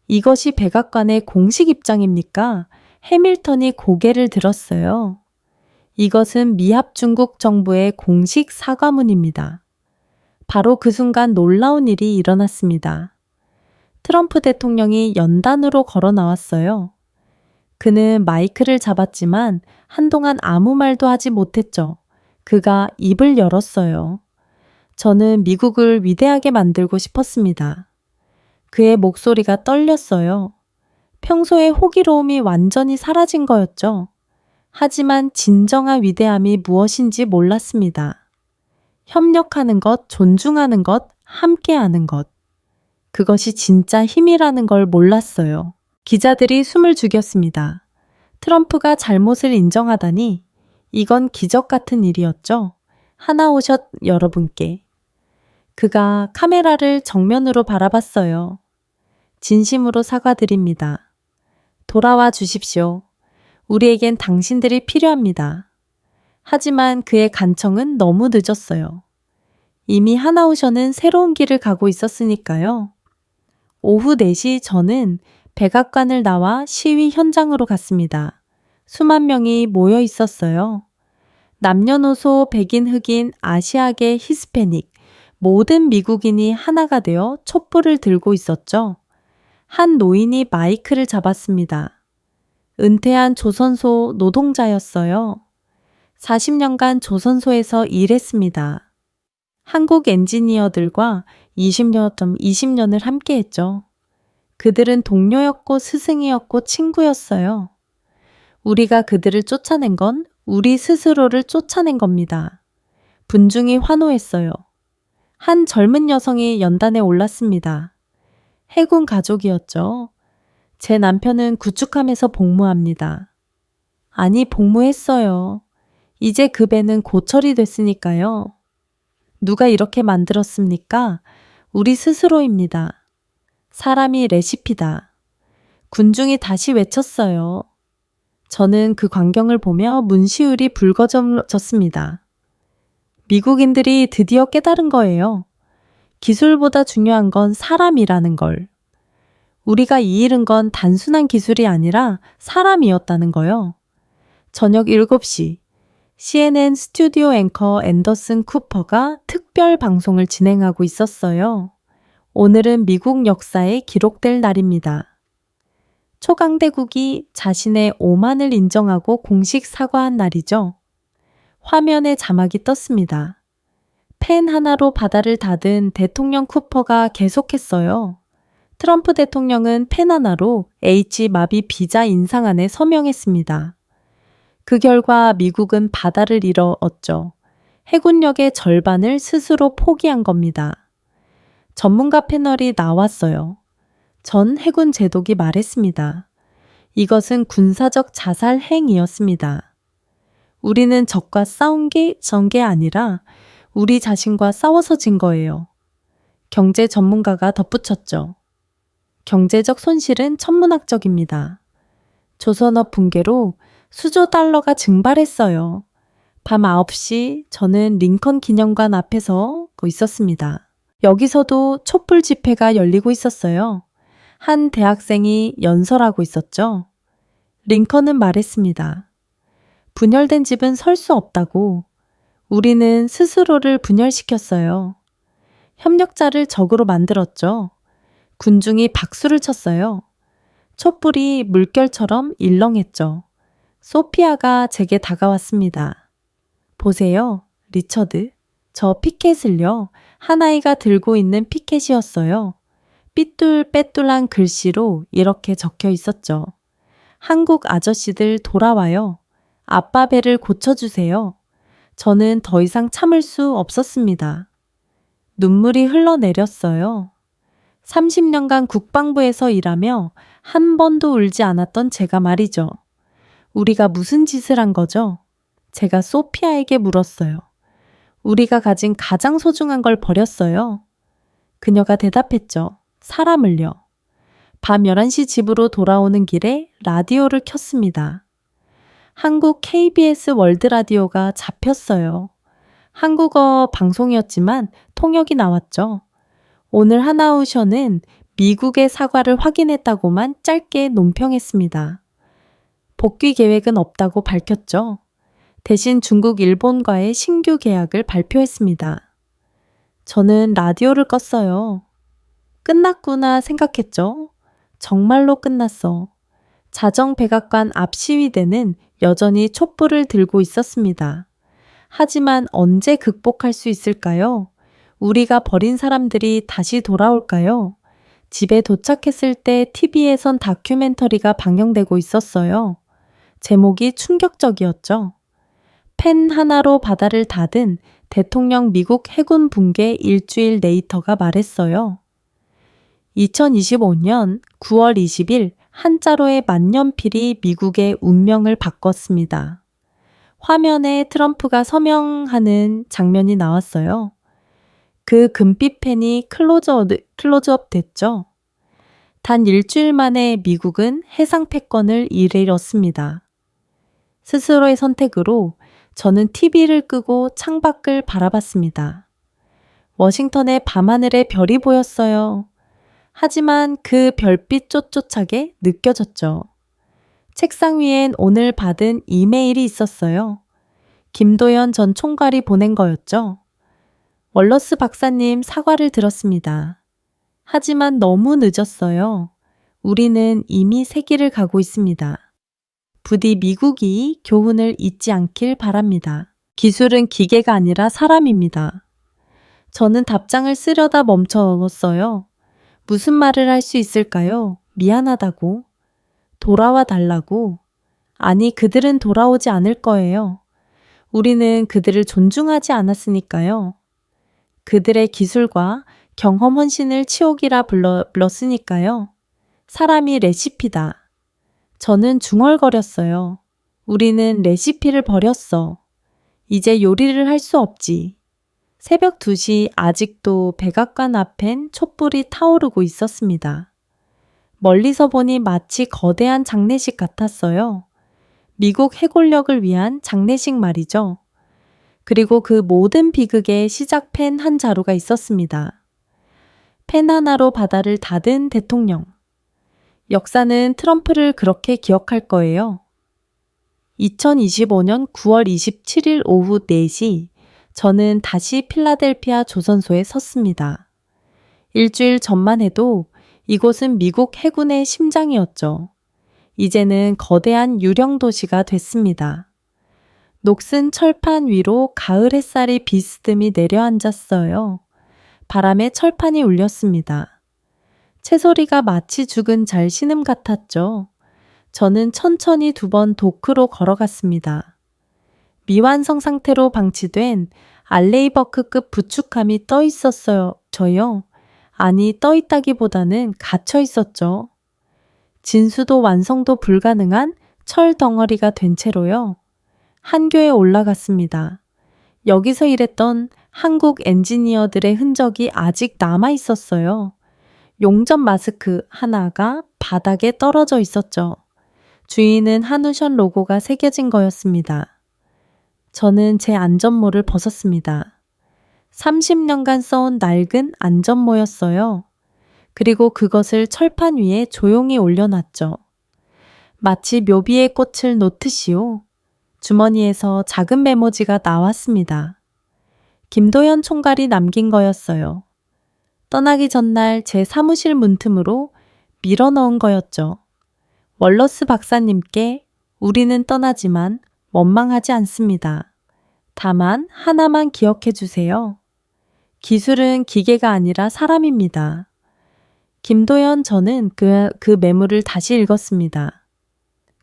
이것이 백악관의 공식 입장입니까? 해밀턴이 고개를 들었어요. 이것은 미합 중국 정부의 공식 사과문입니다. 바로 그 순간 놀라운 일이 일어났습니다. 트럼프 대통령이 연단으로 걸어 나왔어요. 그는 마이크를 잡았지만 한동안 아무 말도 하지 못했죠. 그가 입을 열었어요. 저는 미국을 위대하게 만들고 싶었습니다. 그의 목소리가 떨렸어요. 평소의 호기로움이 완전히 사라진 거였죠. 하지만 진정한 위대함이 무엇인지 몰랐습니다. 협력하는 것, 존중하는 것, 함께하는 것. 그것이 진짜 힘이라는 걸 몰랐어요. 기자들이 숨을 죽였습니다. 트럼프가 잘못을 인정하다니 이건 기적 같은 일이었죠. 하나오셨 여러분께. 그가 카메라를 정면으로 바라봤어요. 진심으로 사과드립니다. 돌아와 주십시오. 우리에겐 당신들이 필요합니다. 하지만 그의 간청은 너무 늦었어요. 이미 하나오션은 새로운 길을 가고 있었으니까요. 오후 4시 저는 백악관을 나와 시위 현장으로 갔습니다. 수만 명이 모여 있었어요. 남녀노소, 백인, 흑인, 아시아계, 히스패닉, 모든 미국인이 하나가 되어 촛불을 들고 있었죠. 한 노인이 마이크를 잡았습니다. 은퇴한 조선소 노동자였어요. 40년간 조선소에서 일했습니다. 한국 엔지니어들과 20년을 함께했죠. 그들은 동료였고 스승이었고 친구였어요. 우리가 그들을 쫓아낸 건 우리 스스로를 쫓아낸 겁니다. 분중이 환호했어요. 한 젊은 여성이 연단에 올랐습니다. 해군 가족이었죠. 제 남편은 구축함에서 복무합니다. 아니, 복무했어요. 이제 그 배는 고철이 됐으니까요. 누가 이렇게 만들었습니까? 우리 스스로입니다. 사람이 레시피다. 군중이 다시 외쳤어요. 저는 그 광경을 보며 문시울이 붉어졌습니다. 미국인들이 드디어 깨달은 거예요. 기술보다 중요한 건 사람이라는 걸. 우리가 잃은 건 단순한 기술이 아니라 사람이었다는 거요. 저녁 7시 CNN 스튜디오 앵커 앤더슨 쿠퍼가 특별 방송을 진행하고 있었어요. 오늘은 미국 역사에 기록될 날입니다. 초강대국이 자신의 오만을 인정하고 공식 사과한 날이죠. 화면에 자막이 떴습니다. 펜 하나로 바다를 닫은 대통령 쿠퍼가 계속했어요. 트럼프 대통령은 펜 하나로 H 마비 비자 인상안에 서명했습니다. 그 결과 미국은 바다를 잃었죠. 해군력의 절반을 스스로 포기한 겁니다. 전문가 패널이 나왔어요. 전 해군 제독이 말했습니다. 이것은 군사적 자살 행위였습니다. 우리는 적과 싸운 게 아니라 우리 자신과 싸워서 진 거예요. 경제 전문가가 덧붙였죠. 경제적 손실은 천문학적입니다. 조선업 붕괴로 수조 달러가 증발했어요. 밤 9시 저는 링컨 기념관 앞에서 있었습니다. 여기서도 촛불 집회가 열리고 있었어요. 한 대학생이 연설하고 있었죠. 링컨은 말했습니다. 분열된 집은 설 수 없다고. 우리는 스스로를 분열시켰어요. 협력자를 적으로 만들었죠. 군중이 박수를 쳤어요. 촛불이 물결처럼 일렁했죠. 소피아가 제게 다가왔습니다. 보세요, 리처드. 저 피켓을요. 한 아이가 들고 있는 피켓이었어요. 삐뚤빼뚤한 글씨로 이렇게 적혀 있었죠. 한국 아저씨들 돌아와요. 아빠 배를 고쳐주세요. 저는 더 이상 참을 수 없었습니다. 눈물이 흘러내렸어요. 30년간 국방부에서 일하며 한 번도 울지 않았던 제가 말이죠. 우리가 무슨 짓을 한 거죠? 제가 소피아에게 물었어요. 우리가 가진 가장 소중한 걸 버렸어요. 그녀가 대답했죠. 사람을요. 밤 11시 집으로 돌아오는 길에 라디오를 켰습니다. 한국 KBS 월드 라디오가 잡혔어요. 한국어 방송이었지만 통역이 나왔죠. 오늘 하나우셔는 미국의 사과를 확인했다고만 짧게 논평했습니다. 복귀 계획은 없다고 밝혔죠. 대신 중국, 일본과의 신규 계약을 발표했습니다. 저는 라디오를 껐어요. 끝났구나 생각했죠. 정말로 끝났어. 자정백악관 앞 시위대는 여전히 촛불을 들고 있었습니다. 하지만 언제 극복할 수 있을까요? 우리가 버린 사람들이 다시 돌아올까요? 집에 도착했을 때 TV에선 다큐멘터리가 방영되고 있었어요. 제목이 충격적이었죠. 펜 하나로 바다를 닫은 대통령 미국 해군 붕괴 일주일 네이터가 말했어요. 2025년 9월 20일 한자로의 만년필이 미국의 운명을 바꿨습니다. 화면에 트럼프가 서명하는 장면이 나왔어요. 그 금빛 펜이 클로즈업 됐죠. 단 일주일 만에 미국은 해상 패권을 잃었습니다. 스스로의 선택으로 저는 TV를 끄고 창밖을 바라봤습니다. 워싱턴의 밤하늘에 별이 보였어요. 하지만 그 별빛 쫓쫓하게 느껴졌죠. 책상 위엔 오늘 받은 이메일이 있었어요. 김도연 전 총괄이 보낸 거였죠. 월러스 박사님 사과를 들었습니다. 하지만 너무 늦었어요. 우리는 이미 새 길을 가고 있습니다. 부디 미국이 교훈을 잊지 않길 바랍니다. 기술은 기계가 아니라 사람입니다. 저는 답장을 쓰려다 멈췄어요. 무슨 말을 할 수 있을까요? 미안하다고. 돌아와 달라고. 아니, 그들은 돌아오지 않을 거예요. 우리는 그들을 존중하지 않았으니까요. 그들의 기술과 경험 헌신을 치욕이라 불렀으니까요. 사람이 레시피다. 저는 중얼거렸어요. 우리는 레시피를 버렸어. 이제 요리를 할 수 없지. 새벽 2시 아직도 백악관 앞엔 촛불이 타오르고 있었습니다. 멀리서 보니 마치 거대한 장례식 같았어요. 미국 해골력을 위한 장례식 말이죠. 그리고 그 모든 비극의 시작 펜 한 자루가 있었습니다. 펜 하나로 바다를 닫은 대통령. 역사는 트럼프를 그렇게 기억할 거예요. 2025년 9월 27일 오후 4시 저는 다시 필라델피아 조선소에 섰습니다. 일주일 전만 해도 이곳은 미국 해군의 심장이었죠. 이제는 거대한 유령 도시가 됐습니다. 녹슨 철판 위로 가을 햇살이 비스듬히 내려앉았어요. 바람에 철판이 울렸습니다. 채소리가 마치 죽은 잘 신음 같았죠. 저는 천천히 2번 도크로 걸어갔습니다. 미완성 상태로 방치된 알레이버크급 부축함이 떠 있었어요. 저요? 아니, 떠 있다기보다는 갇혀 있었죠. 진수도 완성도 불가능한 철 덩어리가 된 채로요. 한교에 올라갔습니다. 여기서 일했던 한국 엔지니어들의 흔적이 아직 남아 있었어요. 용접 마스크 하나가 바닥에 떨어져 있었죠. 주인은 한우션 로고가 새겨진 거였습니다. 저는 제 안전모를 벗었습니다. 30년간 써온 낡은 안전모였어요. 그리고 그것을 철판 위에 조용히 올려놨죠. 마치 묘비의 꽃을 놓듯이요. 주머니에서 작은 메모지가 나왔습니다. 김도연 총괄이 남긴 거였어요. 떠나기 전날 제 사무실 문틈으로 밀어넣은 거였죠. 월러스 박사님께 우리는 떠나지만 원망하지 않습니다. 다만 하나만 기억해 주세요. 기술은 기계가 아니라 사람입니다. 김도연 저는 그 메모를 다시 읽었습니다.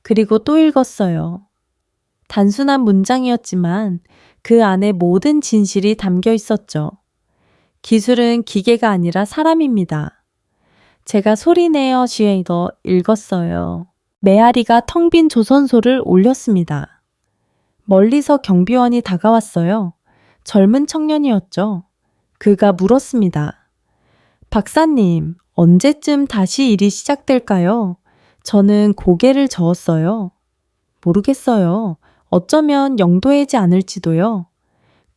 그리고 또 읽었어요. 단순한 문장이었지만 그 안에 모든 진실이 담겨 있었죠. 기술은 기계가 아니라 사람입니다. 제가 소리내어 쉬에더 읽었어요. 메아리가 텅 빈 조선소를 올렸습니다. 멀리서 경비원이 다가왔어요. 젊은 청년이었죠. 그가 물었습니다. 박사님, 언제쯤 다시 일이 시작될까요? 저는 고개를 저었어요. 모르겠어요. 어쩌면 영도해지 않을지도요.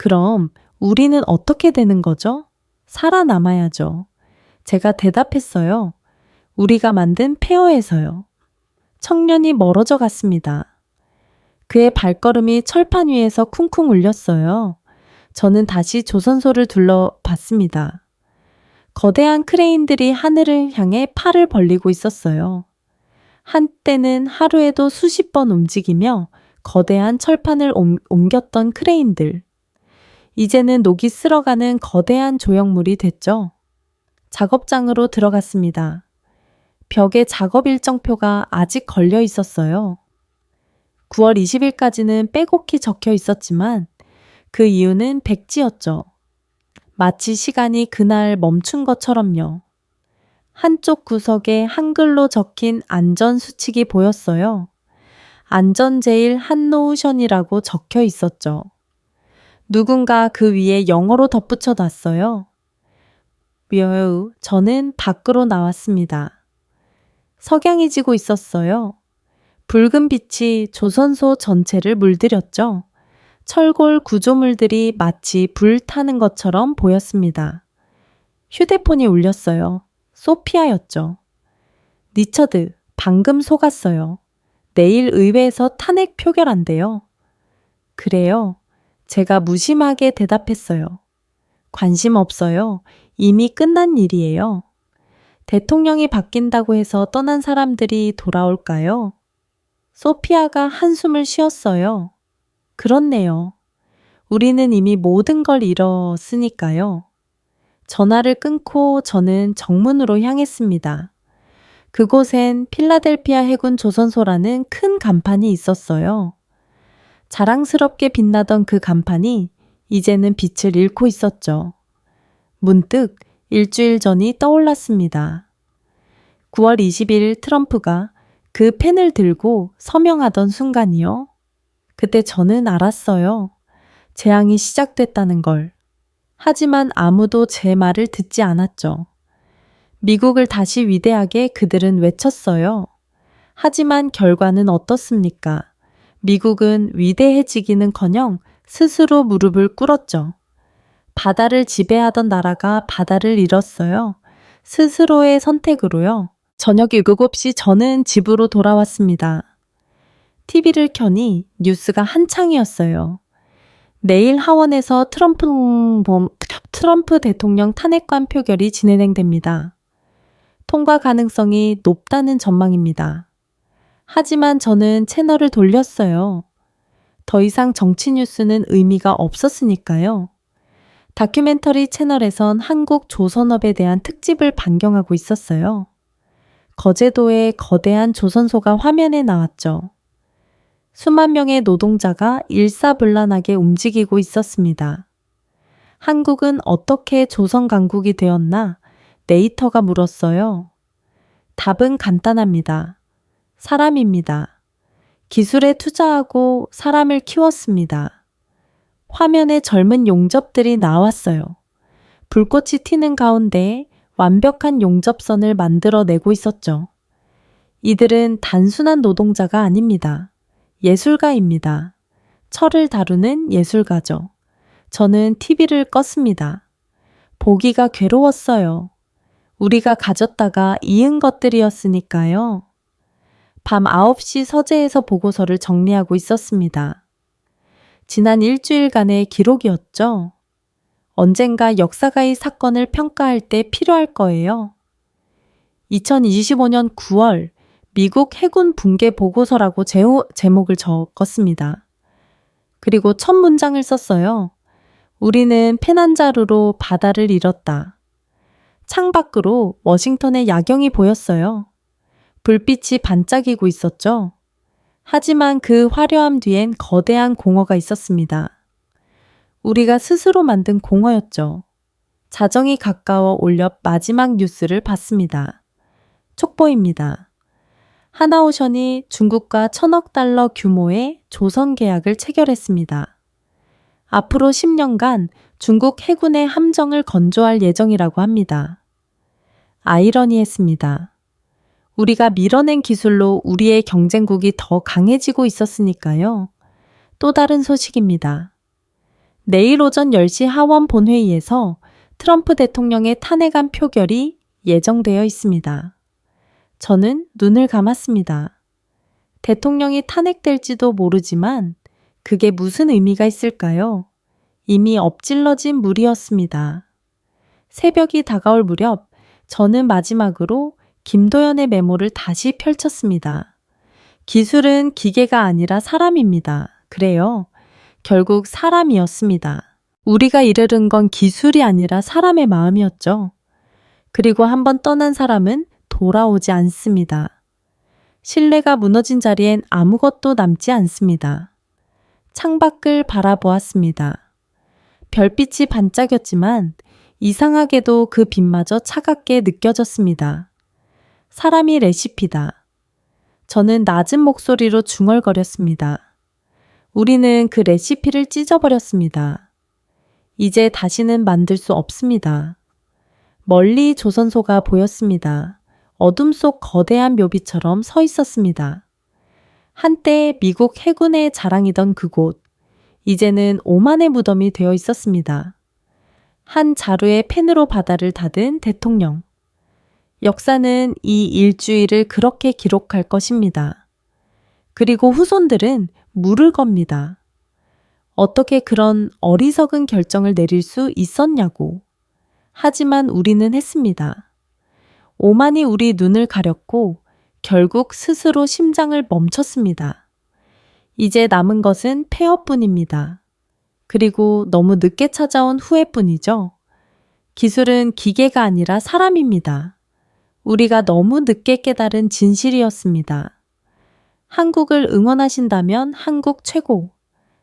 그럼 우리는 어떻게 되는 거죠? 살아남아야죠. 제가 대답했어요. 우리가 만든 폐허에서요. 청년이 멀어져 갔습니다. 그의 발걸음이 철판 위에서 쿵쿵 울렸어요. 저는 다시 조선소를 둘러봤습니다. 거대한 크레인들이 하늘을 향해 팔을 벌리고 있었어요. 한때는 하루에도 수십 번 움직이며 거대한 철판을 옮겼던 크레인들. 이제는 녹이 쓸어가는 거대한 조형물이 됐죠. 작업장으로 들어갔습니다. 벽에 작업 일정표가 아직 걸려 있었어요. 9월 20일까지는 빼곡히 적혀 있었지만 그 이유는 백지였죠. 마치 시간이 그날 멈춘 것처럼요. 한쪽 구석에 한글로 적힌 안전수칙이 보였어요. 안전제일 한노우션이라고 적혀 있었죠. 누군가 그 위에 영어로 덧붙여 놨어요. 묘, 저는 밖으로 나왔습니다. 석양이 지고 있었어요. 붉은 빛이 조선소 전체를 물들였죠. 철골 구조물들이 마치 불 타는 것처럼 보였습니다. 휴대폰이 울렸어요. 소피아였죠. 리처드, 방금 속았어요. 내일 의회에서 탄핵 표결한대요. 그래요. 제가 무심하게 대답했어요. 관심 없어요. 이미 끝난 일이에요. 대통령이 바뀐다고 해서 떠난 사람들이 돌아올까요? 소피아가 한숨을 쉬었어요. 그렇네요. 우리는 이미 모든 걸 잃었으니까요. 전화를 끊고 저는 정문으로 향했습니다. 그곳엔 필라델피아 해군 조선소라는 큰 간판이 있었어요. 자랑스럽게 빛나던 그 간판이 이제는 빛을 잃고 있었죠. 문득 일주일 전이 떠올랐습니다. 9월 20일 트럼프가 그 펜을 들고 서명하던 순간이요. 그때 저는 알았어요. 재앙이 시작됐다는 걸. 하지만 아무도 제 말을 듣지 않았죠. 미국을 다시 위대하게 그들은 외쳤어요. 하지만 결과는 어떻습니까? 미국은 위대해지기는커녕 스스로 무릎을 꿇었죠. 바다를 지배하던 나라가 바다를 잃었어요. 스스로의 선택으로요. 저녁 7시 저는 집으로 돌아왔습니다. TV를 켜니 뉴스가 한창이었어요. 내일 하원에서 트럼프 대통령 탄핵관 표결이 진행됩니다. 통과 가능성이 높다는 전망입니다. 하지만 저는 채널을 돌렸어요. 더 이상 정치 뉴스는 의미가 없었으니까요. 다큐멘터리 채널에선 한국 조선업에 대한 특집을 방영하고 있었어요. 거제도의 거대한 조선소가 화면에 나왔죠. 수만 명의 노동자가 일사불란하게 움직이고 있었습니다. 한국은 어떻게 조선 강국이 되었나? 네이터가 물었어요. 답은 간단합니다. 사람입니다. 기술에 투자하고 사람을 키웠습니다. 화면에 젊은 용접들이 나왔어요. 불꽃이 튀는 가운데 완벽한 용접선을 만들어내고 있었죠. 이들은 단순한 노동자가 아닙니다. 예술가입니다. 철을 다루는 예술가죠. 저는 TV를 껐습니다. 보기가 괴로웠어요. 우리가 가졌다가 이은 것들이었으니까요. 밤 9시 서재에서 보고서를 정리하고 있었습니다. 지난 일주일간의 기록이었죠. 언젠가 역사가 이 사건을 평가할 때 필요할 거예요. 2025년 9월 미국 해군 붕괴 보고서라고 제목을 적었습니다. 그리고 첫 문장을 썼어요. 우리는 펜 한 자루로 바다를 잃었다. 창밖으로 워싱턴의 야경이 보였어요. 불빛이 반짝이고 있었죠. 하지만 그 화려함 뒤엔 거대한 공허가 있었습니다. 우리가 스스로 만든 공허였죠. 자정이 가까워 올려 마지막 뉴스를 봤습니다. 촉보입니다. 하나오션이 중국과 1,000억 달러 규모의 조선 계약을 체결했습니다. 앞으로 10년간 중국 해군의 함정을 건조할 예정이라고 합니다. 아이러니했습니다. 우리가 밀어낸 기술로 우리의 경쟁국이 더 강해지고 있었으니까요. 또 다른 소식입니다. 내일 오전 10시 하원 본회의에서 트럼프 대통령의 탄핵안 표결이 예정되어 있습니다. 저는 눈을 감았습니다. 대통령이 탄핵될지도 모르지만 그게 무슨 의미가 있을까요? 이미 엎질러진 물이었습니다. 새벽이 다가올 무렵 저는 마지막으로 김도연의 메모를 다시 펼쳤습니다. 기술은 기계가 아니라 사람입니다. 그래요. 결국 사람이었습니다. 우리가 이르는 건 기술이 아니라 사람의 마음이었죠. 그리고 한번 떠난 사람은 돌아오지 않습니다. 신뢰가 무너진 자리엔 아무것도 남지 않습니다. 창밖을 바라보았습니다. 별빛이 반짝였지만 이상하게도 그 빛마저 차갑게 느껴졌습니다. 사람이 레시피다. 저는 낮은 목소리로 중얼거렸습니다. 우리는 그 레시피를 찢어버렸습니다. 이제 다시는 만들 수 없습니다. 멀리 조선소가 보였습니다. 어둠 속 거대한 묘비처럼 서 있었습니다. 한때 미국 해군의 자랑이던 그곳, 이제는 오만의 무덤이 되어 있었습니다. 한 자루에 펜으로 바다를 닫은 대통령. 역사는 이 일주일을 그렇게 기록할 것입니다. 그리고 후손들은 물을 겁니다. 어떻게 그런 어리석은 결정을 내릴 수 있었냐고. 하지만 우리는 했습니다. 오만이 우리 눈을 가렸고 결국 스스로 심장을 멈췄습니다. 이제 남은 것은 폐허뿐입니다. 그리고 너무 늦게 찾아온 후회뿐이죠. 기술은 기계가 아니라 사람입니다. 우리가 너무 늦게 깨달은 진실이었습니다. 한국을 응원하신다면 한국 최고,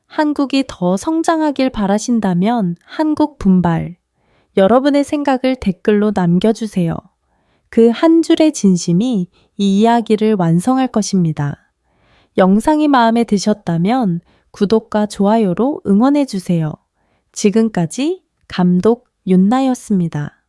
한국이 더 성장하길 바라신다면 한국 분발. 여러분의 생각을 댓글로 남겨주세요. 그 한 줄의 진심이 이 이야기를 완성할 것입니다. 영상이 마음에 드셨다면 구독과 좋아요로 응원해주세요. 지금까지 감독 윤나였습니다.